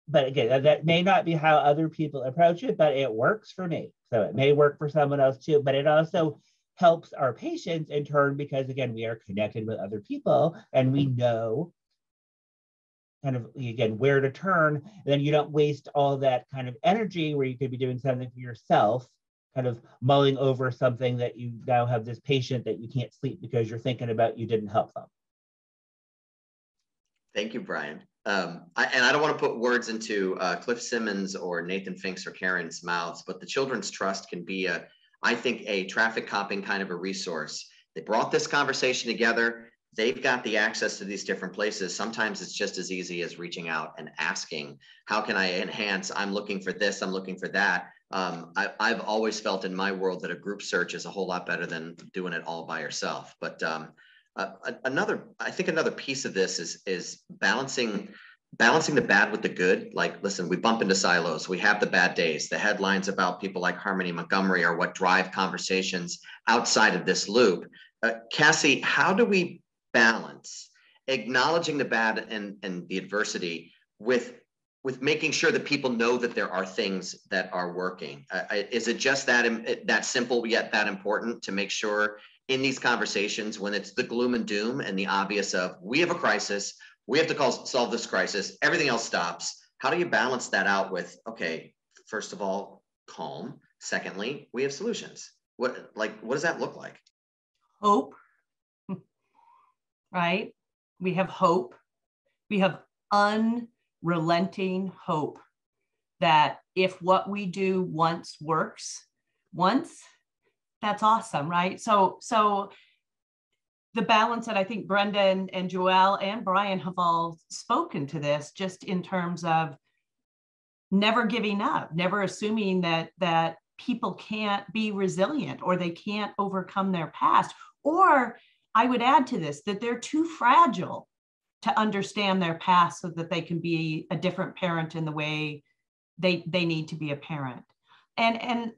But again, that may not be how other people approach it, but it works for me. So it may work for someone else too, but it also helps our patients in turn, because again, we are connected with other people and we know kind of, again, where to turn. And then you don't waste all that kind of energy where you could be doing something for yourself, kind of mulling over something that you now have this patient that you can't sleep because you're thinking about you didn't help them. Thank you, Brian. And I don't want to put words into Cliff Simmons or Nathan Finks or Karen's mouths, but the Children's Trust can be a I think a traffic copping kind of a resource. They brought this conversation together. They've got the access to these different places. Sometimes it's just as easy as reaching out and asking, how can I enhance? I'm looking for this, I'm looking for that. I've always felt in my world that a group search is a whole lot better than doing it all by yourself. But I think another piece of this is balancing the bad with the good. Like, listen, we bump into silos. We have the bad days. The headlines about people like Harmony Montgomery are what drive conversations outside of this loop. Cassie, how do we balance acknowledging the bad and the adversity with making sure that people know that there are things that are working? Is it just that simple yet that important to make sure in these conversations, when it's the gloom and doom and the obvious of, we have a crisis, we have to solve this crisis, everything else stops? How do you balance that out with, okay, first of all, calm. Secondly, we have solutions. What does that look like? Hope, right? We have hope. We have unrelenting hope that if what we do once works, that's awesome, right? So the balance that I think Brenda and Joelle and Brian have all spoken to this, just in terms of never giving up, never assuming that people can't be resilient or they can't overcome their past. Or I would add to this, that they're too fragile to understand their past so that they can be a different parent in the way they need to be a parent. And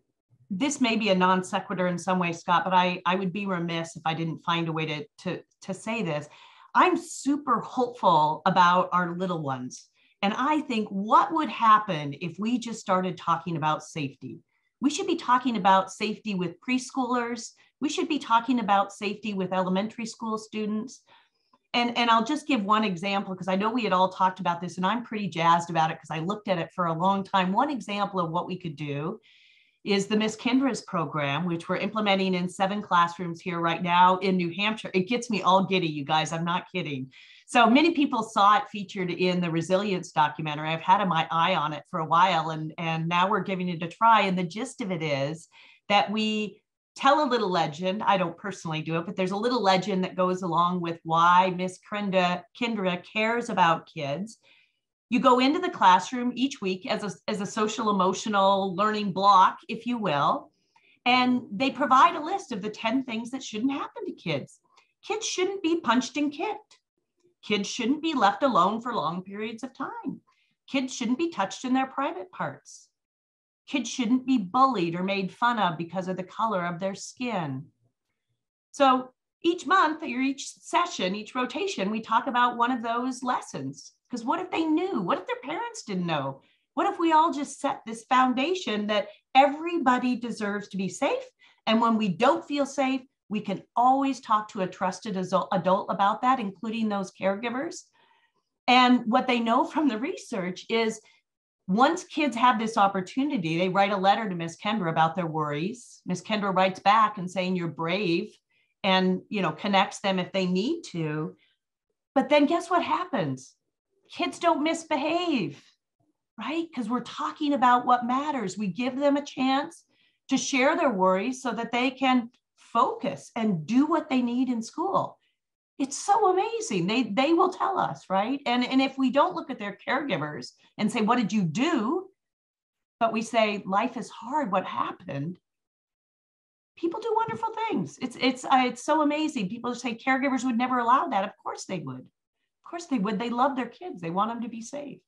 this may be a non sequitur in some way, Scott, but I would be remiss if I didn't find a way to say this. I'm super hopeful about our little ones. And I think what would happen if we just started talking about safety? We should be talking about safety with preschoolers. We should be talking about safety with elementary school students. And I'll just give one example, because I know we had all talked about this and I'm pretty jazzed about it because I looked at it for a long time. One example of what we could do is the Miss Kendra's program, which we're implementing in 7 classrooms here right now in New Hampshire. It gets me all giddy, you guys, I'm not kidding. So many people saw it featured in the resilience documentary. I've had my eye on it for a while, and now we're giving it a try. And the gist of it is that we tell a little legend. I don't personally do it, but there's a little legend that goes along with why Miss Kendra cares about kids. You go into the classroom each week as a social emotional learning block, if you will, and they provide a list of the 10 things that shouldn't happen to kids. Kids shouldn't be punched and kicked. Kids shouldn't be left alone for long periods of time. Kids shouldn't be touched in their private parts. Kids shouldn't be bullied or made fun of because of the color of their skin. So each month or each session, each rotation, we talk about one of those lessons. Because what if they knew? What if their parents didn't know? What if we all just set this foundation that everybody deserves to be safe? And when we don't feel safe, we can always talk to a trusted adult about that, including those caregivers. And what they know from the research is once kids have this opportunity, they write a letter to Miss Kendra about their worries. Miss Kendra writes back and saying, you're brave, and connects them if they need to. But then guess what happens? Kids don't misbehave, right? Because we're talking about what matters. We give them a chance to share their worries so that they can focus and do what they need in school. It's so amazing. They will tell us, right? And if we don't look at their caregivers and say, what did you do? But we say, life is hard, what happened? People do wonderful things. It's so amazing. People say caregivers would never allow that. Of course they would. Of course they would. They love their kids. They want them to be safe.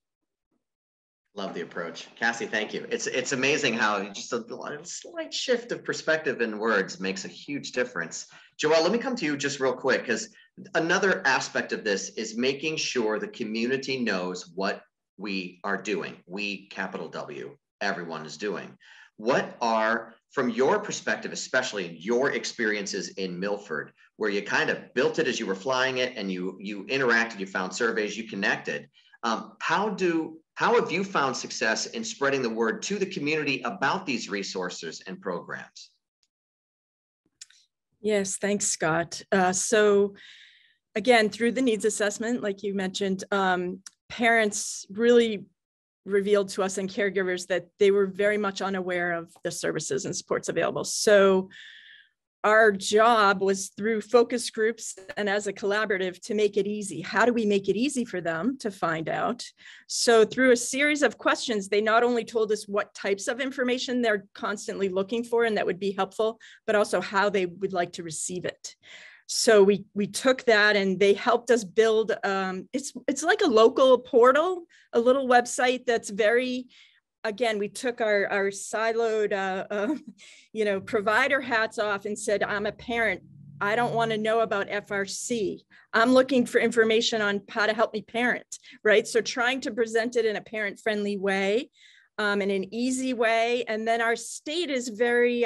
Love the approach. Cassie, thank you. It's amazing how just a slight shift of perspective in words makes a huge difference. Joelle, let me come to you just real quick, because another aspect of this is making sure the community knows what we are doing. We, capital W, everyone is doing. What are, from your perspective, especially your experiences in Milford, where you kind of built it as you were flying it and you interacted, you found surveys, you connected. How have you found success in spreading the word to the community about these resources and programs? Yes, thanks, Scott. So again, through the needs assessment, like you mentioned, parents really revealed to us and caregivers that they were very much unaware of the services and supports available. So our job was through focus groups and as a collaborative to make it easy. How do we make it easy for them to find out? So through a series of questions, they not only told us what types of information they're constantly looking for and that would be helpful, but also how they would like to receive it. So we took that and they helped us build, it's like a local portal, a little website that's very, again, we took our siloed, provider hats off and said, I'm a parent. I don't want to know about FRC. I'm looking for information on how to help me parent, right? So trying to present it in a parent-friendly way, in an easy way. And then our state is very,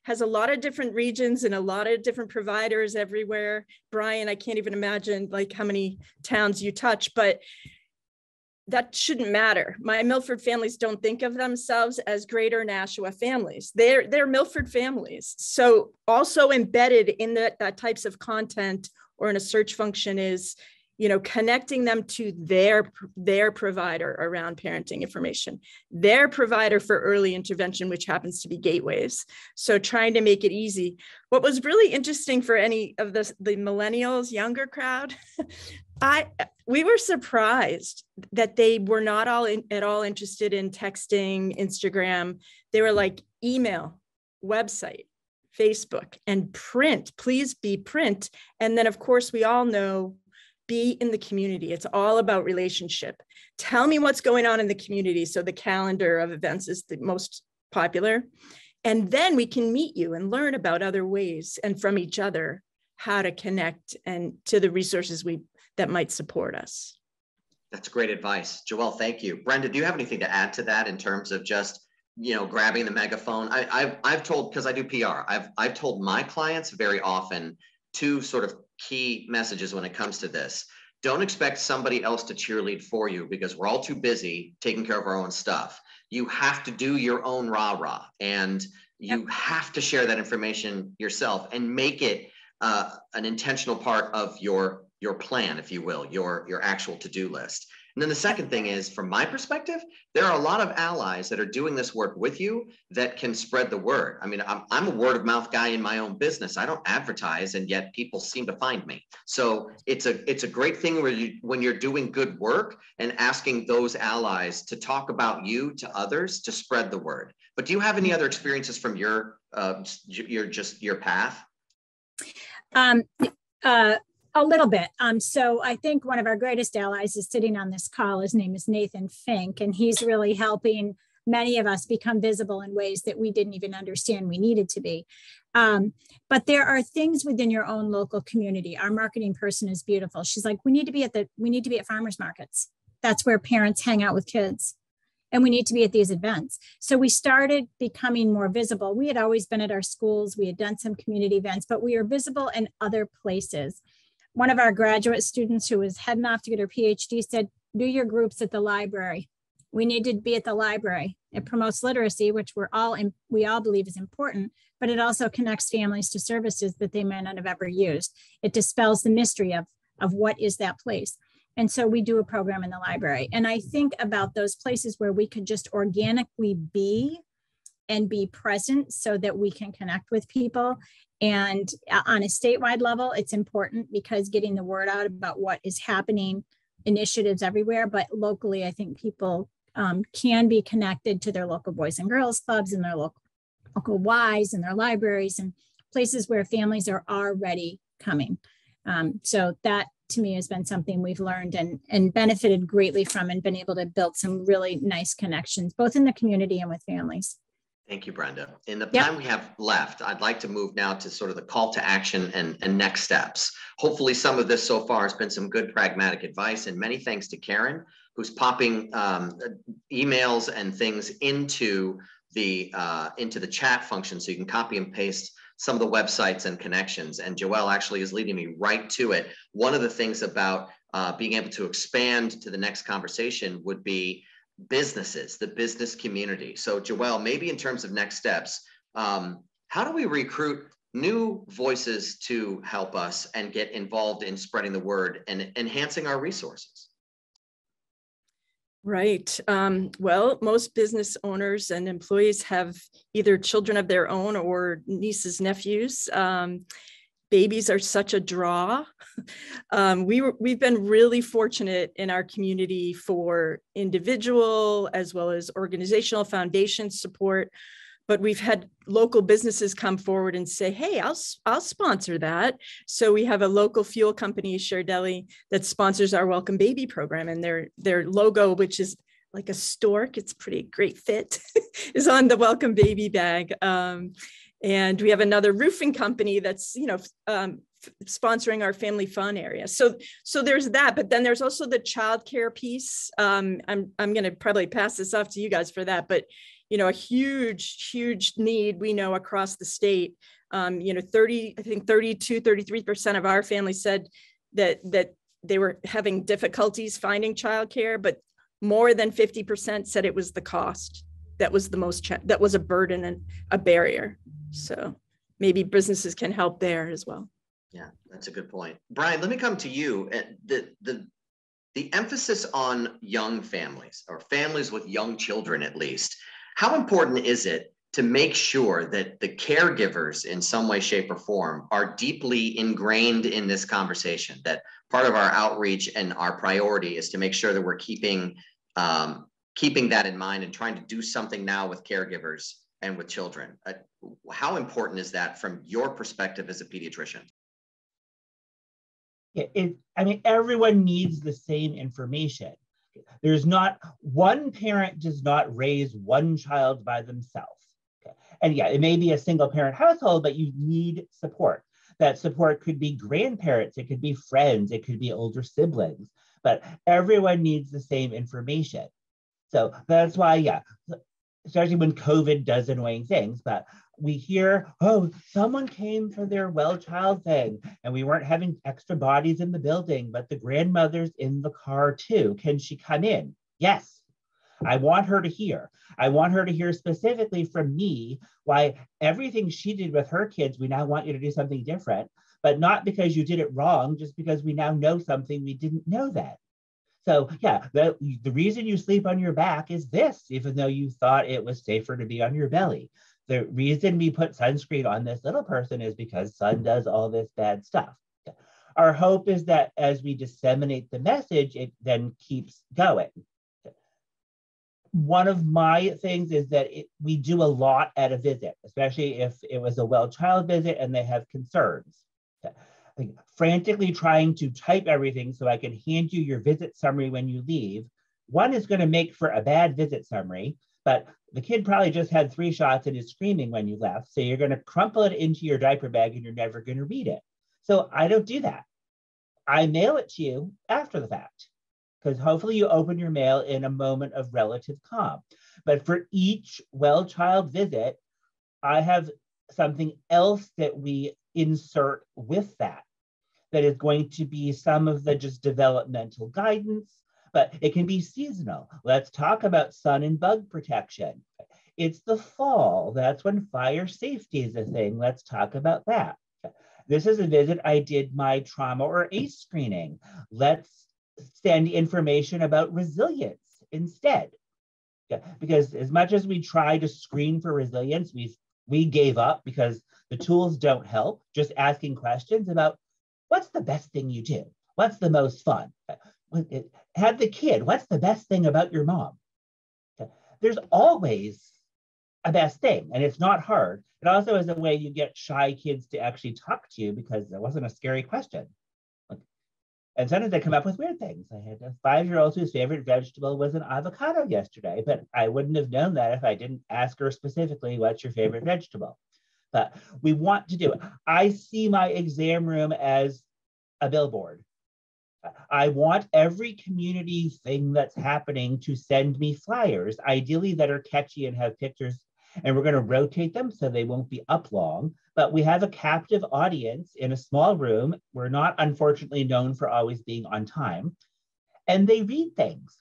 has a lot of different regions and a lot of different providers everywhere. Brian, I can't even imagine like how many towns you touch, but that shouldn't matter. My Milford families don't think of themselves as greater Nashua families. They're Milford families. So also embedded in that types of content or in a search function is, connecting them to their provider around parenting information, their provider for early intervention, which happens to be Gateways. So trying to make it easy. What was really interesting for any of the millennials, younger crowd, we were surprised that they were not at all interested in texting, Instagram. They were like email, website, Facebook, and print. Please be print. And then, of course, we all know, be in the community. It's all about relationship. Tell me what's going on in the community. So the calendar of events is the most popular. And then we can meet you and learn about other ways and from each other how to connect and to the resources that might support us. That's great advice. Joelle, thank you. Brenda, do you have anything to add to that in terms of just, grabbing the megaphone? I've told, because I do PR, I've told my clients very often two sort of key messages when it comes to this. Don't expect somebody else to cheerlead for you because we're all too busy taking care of our own stuff. You have to do your own rah-rah, and you have to share that information yourself and make it an intentional part of your plan, if you will, your actual to-do list. And then the second thing is, from my perspective, there are a lot of allies that are doing this work with you that can spread the word. I mean, I'm a word of mouth guy in my own business. I don't advertise, and yet people seem to find me. So it's a great thing when you're doing good work and asking those allies to talk about you to others to spread the word. But do you have any other experiences from your path? A little bit. So I think one of our greatest allies is sitting on this call. His name is Nathan Fink, and he's really helping many of us become visible in ways that we didn't even understand we needed to be. But there are things within your own local community. Our marketing person is beautiful. She's like, we need to be at farmers markets. That's where parents hang out with kids. And we need to be at these events. So we started becoming more visible. We had always been at our schools. We had done some community events, but we are visible in other places. One of our graduate students who was heading off to get her PhD said, do your groups at the library. We need to be at the library. It promotes literacy, which we all believe is important, but it also connects families to services that they may not have ever used. It dispels the mystery of what is that place. And so we do a program in the library. And I think about those places where we could just organically be and be present so that we can connect with people. And on a statewide level, it's important because getting the word out about what is happening, initiatives everywhere, but locally, I think people can be connected to their local Boys and Girls Clubs and their local Ys and their libraries and places where families are already coming. So that to me has been something we've learned and benefited greatly from and been able to build some really nice connections, both in the community and with families. Thank you, Brenda. In the time we have left, I'd like to move now to sort of the call to action and next steps. Hopefully some of this so far has been some good pragmatic advice, and many thanks to Karen, who's popping emails and things into the chat function so you can copy and paste some of the websites and connections. And Joelle actually is leading me right to it. One of the things about being able to expand to the next conversation would be businesses, the business community. So Joelle, maybe in terms of next steps, how do we recruit new voices to help us and get involved in spreading the word and enhancing our resources? Right. Well, most business owners and employees have either children of their own or nieces, nephews. Babies are such a draw. We've been really fortunate in our community for individual as well as organizational foundation support. But we've had local businesses come forward and say, hey, I'll sponsor that. So we have a local fuel company, Spradling, that sponsors our Welcome Baby program. And their logo, which is like a stork, it's pretty great fit, is on the Welcome Baby bag. And we have another roofing company that's, sponsoring our family fun area. So there's that, but then there's also the childcare piece. I'm going to probably pass this off to you guys for that, but a huge need we know across the state. 33% of our family said that they were having difficulties finding childcare, but more than 50% said it was the cost that was the most that was a burden and a barrier. So maybe businesses can help there as well. Yeah, that's a good point. Brian, let me come to you. The emphasis on young families, or families with young children at least. How important is it to make sure that the caregivers in some way, shape, or form are deeply ingrained in this conversation? That part of our outreach and our priority is to make sure that we're keeping that in mind and trying to do something now with caregivers and with children. How important is that from your perspective as a pediatrician? Everyone needs the same information. There's not, one parent does not raise one child by themselves. Okay? And yeah, it may be a single parent household, but you need support. That support could be grandparents, it could be friends, it could be older siblings, but everyone needs the same information. So that's why, especially when COVID does annoying things, but we hear, oh, someone came for their well child thing and we weren't having extra bodies in the building, but the grandmother's in the car too. Can she come in? Yes. I want her to hear. I want her to hear specifically from me why everything she did with her kids, we now want you to do something different, but not because you did it wrong, just because we now know something we didn't know that. So the reason you sleep on your back is this, even though you thought it was safer to be on your belly. The reason we put sunscreen on this little person is because sun does all this bad stuff. Our hope is that as we disseminate the message, it then keeps going. One of my things is that we do a lot at a visit, especially if it was a well child visit and they have concerns. Frantically trying to type everything so I can hand you your visit summary when you leave. One is going to make for a bad visit summary, but the kid probably just had 3 shots and is screaming when you left. So you're going to crumple it into your diaper bag and you're never going to read it. So I don't do that. I mail it to you after the fact, because hopefully you open your mail in a moment of relative calm. But for each well child visit, I have something else that we insert with that is going to be some of the just developmental guidance, but it can be seasonal. Let's talk about sun and bug protection. It's the fall. That's when fire safety is a thing. Let's talk about that. This is a visit I did my trauma or ACE screening. Let's send information about resilience instead. Because as much as we try to screen for resilience, we gave up because the tools don't help. Just asking questions about what's the best thing you do? What's the most fun? Have the kid, what's the best thing about your mom? There's always a best thing, and it's not hard. It also is a way you get shy kids to actually talk to you because there wasn't a scary question. And sometimes they come up with weird things. I had a 5-year-old whose favorite vegetable was an avocado yesterday, but I wouldn't have known that if I didn't ask her specifically, what's your favorite vegetable? But we want to do it. I see my exam room as a billboard. I want every community thing that's happening to send me flyers, ideally that are catchy and have pictures, and we're going to rotate them so they won't be up long. But we have a captive audience in a small room. We're not, unfortunately, known for always being on time. And they read things,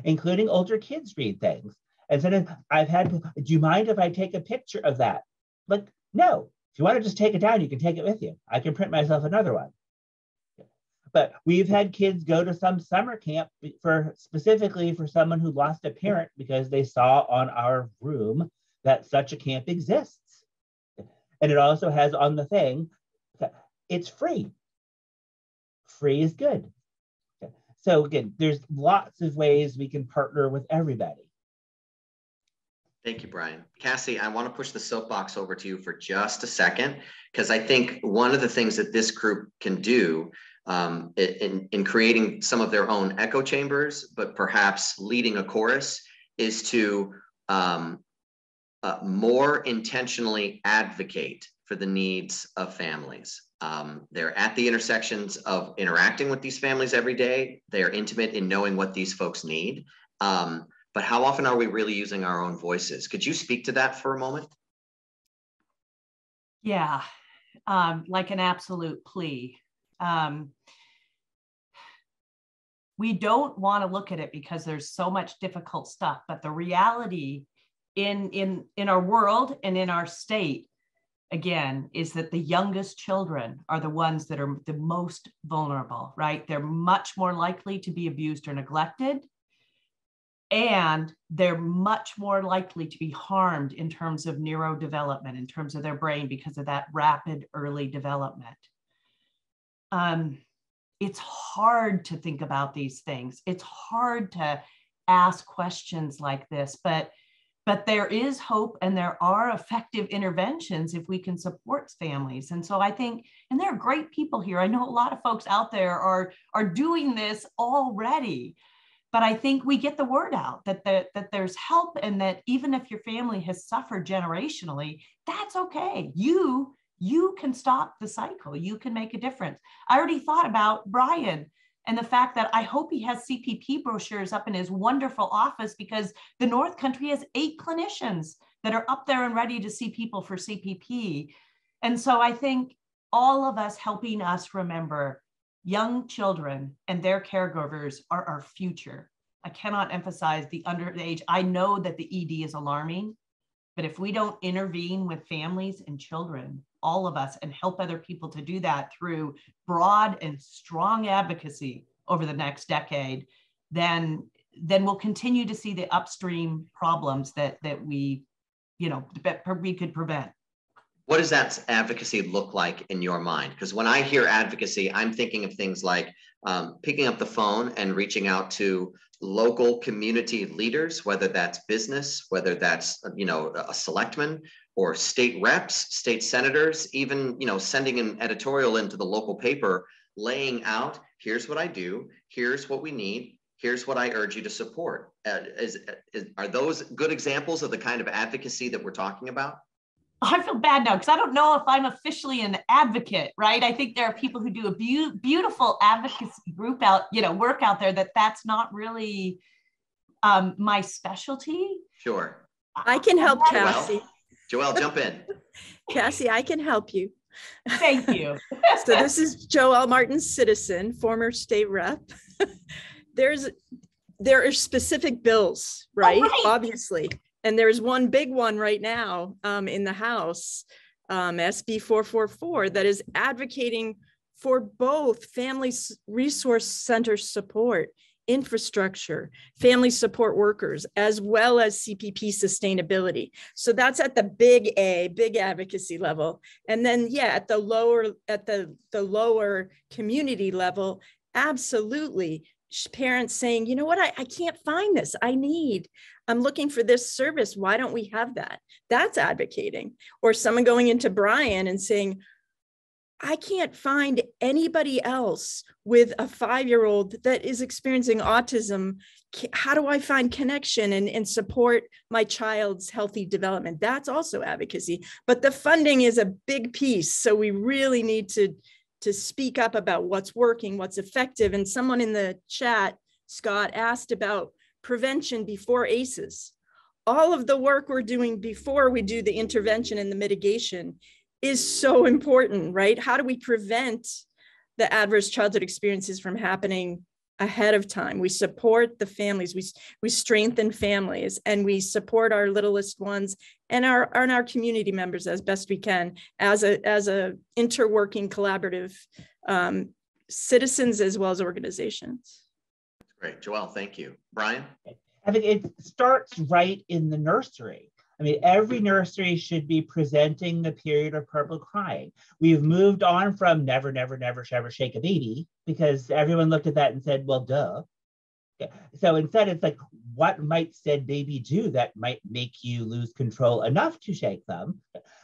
including older kids read things. And so I've had, do you mind if I take a picture of that? Like, no. If you want to just take it down, you can take it with you. I can print myself another one. But we've had kids go to some summer camp specifically for someone who lost a parent because they saw on our room that such a camp exists. And it also has on the thing, it's free. Free is good. So again, there's lots of ways we can partner with everybody. Thank you, Brian. Cassie, I want to push the soapbox over to you for just a second, because I think one of the things that this group can do in creating some of their own echo chambers, but perhaps leading a chorus, is to more intentionally advocate for the needs of families. They're at the intersections of interacting with these families every day. They are intimate in knowing what these folks need. But how often are we really using our own voices? Could you speak to that for a moment? Yeah, like an absolute plea. We don't want to look at it because there's so much difficult stuff, but the reality in our world and in our state, again, is that the youngest children are the ones that are the most vulnerable, right? They're much more likely to be abused or neglected. And they're much more likely to be harmed in terms of neurodevelopment, in terms of their brain, because of that rapid early development. It's hard to think about these things. It's hard to ask questions like this, but there is hope and there are effective interventions if we can support families. And so I think, and there are great people here. I know a lot of folks out there are doing this already. But I think we get the word out that there's help, and that even if your family has suffered generationally, that's okay. You can stop the cycle. You can make a difference. I already thought about Brian and the fact that I hope he has CPP brochures up in his wonderful office, because the North Country has 8 clinicians that are up there and ready to see people for CPP. And so I think all of us helping us remember young children and their caregivers are our future. I cannot emphasize the underage. I know that the ED is alarming, but if we don't intervene with families and children, all of us, and help other people to do that through broad and strong advocacy over the next decade, then we'll continue to see the upstream problems that we could prevent. What does that advocacy look like in your mind? Because when I hear advocacy, I'm thinking of things like picking up the phone and reaching out to local community leaders, whether that's business, whether that's a selectman or state reps, state senators, even sending an editorial into the local paper, laying out, here's what I do, here's what we need, here's what I urge you to support. Are those good examples of the kind of advocacy that we're talking about? I feel bad now because I don't know if I'm officially an advocate, right? I think there are people who do a beautiful advocacy work out there that's not really my specialty. Sure. I can help Cassie. Joelle, jump in. Cassie, I can help you. Thank you. So this is Joelle Martin Citizen, former state rep. There are specific bills, right? Oh, right. Obviously. And there's one big one right now in the House, SB 444, that is advocating for both family resource center support, infrastructure, family support workers, as well as CPP sustainability. So that's at the big advocacy level. And then, at the lower community level, absolutely. Parents saying, you know what, I can't find this. I'm looking for this service. Why don't we have that? That's advocating. Or someone going into Brian and saying, I can't find anybody else with a 5-year-old that is experiencing autism. How do I find connection and support my child's healthy development? That's also advocacy. But the funding is a big piece. So we really need to speak up about what's working, what's effective. And someone in the chat, Scott, asked about prevention before ACEs. All of the work we're doing before we do the intervention and the mitigation is so important, right? How do we prevent the adverse childhood experiences from happening ahead of time? We support the families, we strengthen families, and we support our littlest ones and our community members as best we can as a interworking collaborative citizens as well as organizations. Great, Joelle, thank you. Brian? I think it starts right in the nursery. I mean, every nursery should be presenting the period of purple crying. We've moved on from never, never, never, ever shake a baby because everyone looked at that and said, well, duh. So instead, it's like, what might said baby do that might make you lose control enough to shake them?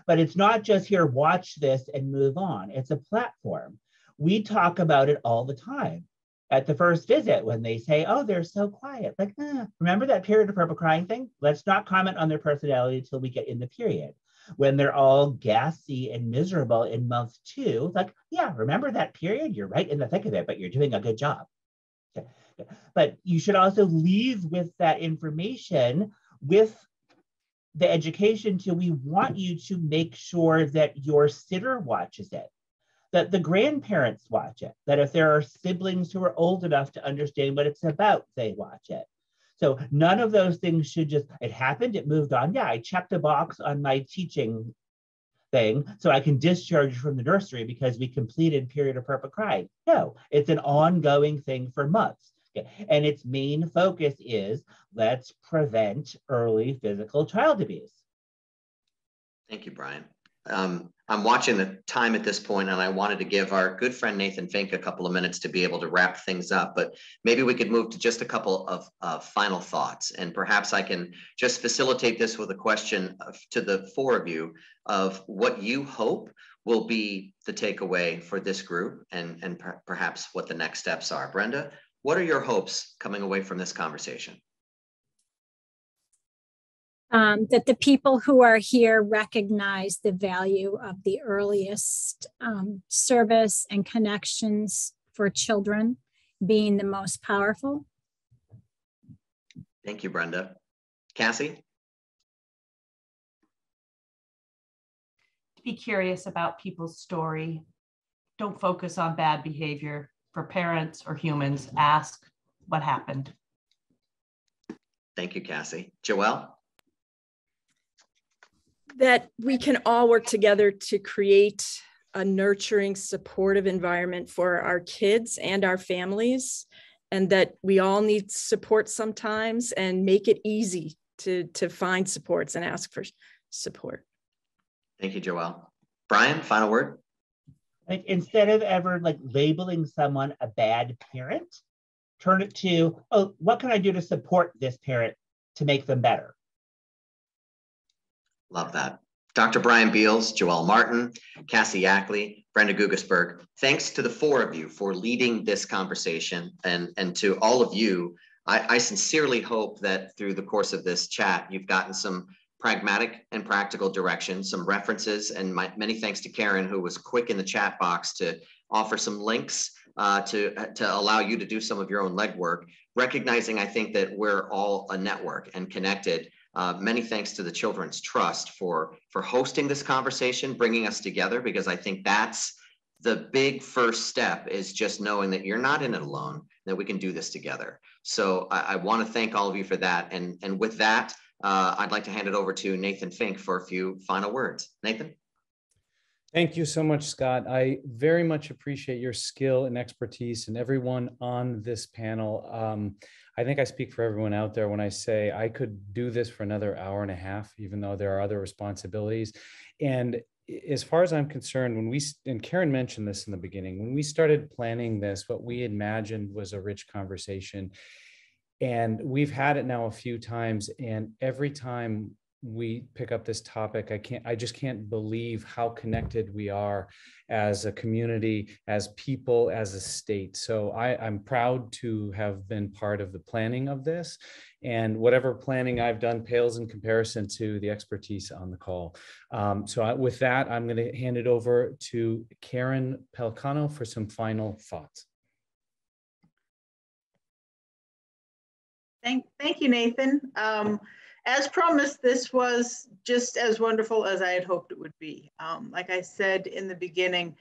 But it's not just here, watch this and move on. It's a platform. We talk about it all the time. At the first visit, when they say, oh, they're so quiet, like, remember that period of purple crying thing? Let's not comment on their personality until we get in the period. When they're all gassy and miserable in month 2, like, yeah, remember that period? You're right in the thick of it, but you're doing a good job. Okay. But you should also leave with that information, with the education too. We want you to make sure that your sitter watches it, that the grandparents watch it, that if there are siblings who are old enough to understand what it's about, they watch it. So none of those things should just, it happened, it moved on. Yeah, I checked a box on my teaching thing so I can discharge from the nursery because we completed period of purple crying. No, it's an ongoing thing for months. Okay. And its main focus is, let's prevent early physical child abuse. Thank you, Brian. I'm watching the time at this point, and I wanted to give our good friend Nathan Fink a couple of minutes to be able to wrap things up, but maybe we could move to just a couple of final thoughts, and perhaps I can just facilitate this with a question to the 4 of you of what you hope will be the takeaway for this group, and perhaps what the next steps are. Brenda, what are your hopes coming away from this conversation? That the people who are here recognize the value of the earliest service and connections for children being the most powerful. Thank you, Brenda. Cassie? Be curious about people's story. Don't focus on bad behavior. For parents or humans, ask what happened. Thank you, Cassie. Joelle? That we can all work together to create a nurturing, supportive environment for our kids and our families, and that we all need support sometimes, and make it easy to find supports and ask for support. Thank you, Joelle. Brian, final word? Like, instead of ever like labeling someone a bad parent, turn it to, oh, what can I do to support this parent to make them better? Love that. Dr. Brian Beals, Joelle Martin, Cassie Yackley, Brenda Guggisberg, thanks to the 4 of you for leading this conversation, and to all of you, I sincerely hope that through the course of this chat, you've gotten some pragmatic and practical direction, some references, and many thanks to Karen, who was quick in the chat box to offer some links to allow you to do some of your own legwork, recognizing I think that we're all a network and connected. Many thanks to the Children's Trust for hosting this conversation, bringing us together, because I think that's the big first step, is just knowing that you're not in it alone, that we can do this together. So I want to thank all of you for that. And with that, I'd like to hand it over to Nathan Fink for a few final words. Nathan? Thank you so much, Scott. I very much appreciate your skill and expertise, and everyone on this panel. I think I speak for everyone out there when I say I could do this for another hour and a half, even though there are other responsibilities. And as far as I'm concerned, and Karen mentioned this in the beginning, when we started planning this, what we imagined was a rich conversation. And we've had it now a few times, and every time we pick up this topic, I just can't believe how connected we are as a community, as people, as a state. So I'm proud to have been part of the planning of this, and whatever planning I've done pales in comparison to the expertise on the call. With that, I'm going to hand it over to Karen Pelcano for some final thoughts. Thank you, Nathan. As promised, this was just as wonderful as I had hoped it would be. Like I said in the beginning,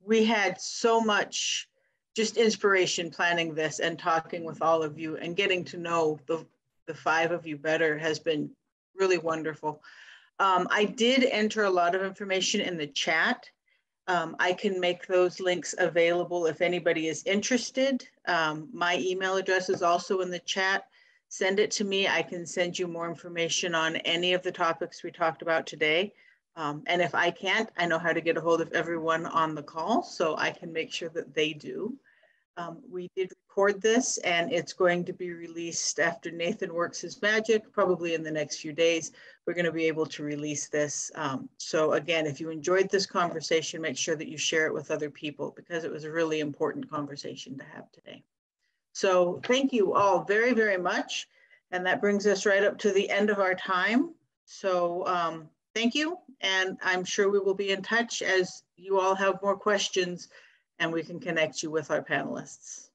we had so much just inspiration planning this and talking with all of you, and getting to know the 5 of you better has been really wonderful. I did enter a lot of information in the chat. I can make those links available if anybody is interested. My email address is also in the chat. Send it to me. I can send you more information on any of the topics we talked about today. And if I can't, I know how to get a hold of everyone on the call, so I can make sure that they do. We did record this, and it's going to be released after Nathan works his magic, probably in the next few days. We're going to be able to release this. So again, if you enjoyed this conversation, make sure that you share it with other people, because it was a really important conversation to have today. So thank you all very, very much. And that brings us right up to the end of our time. So thank you. And I'm sure we will be in touch as you all have more questions and we can connect you with our panelists.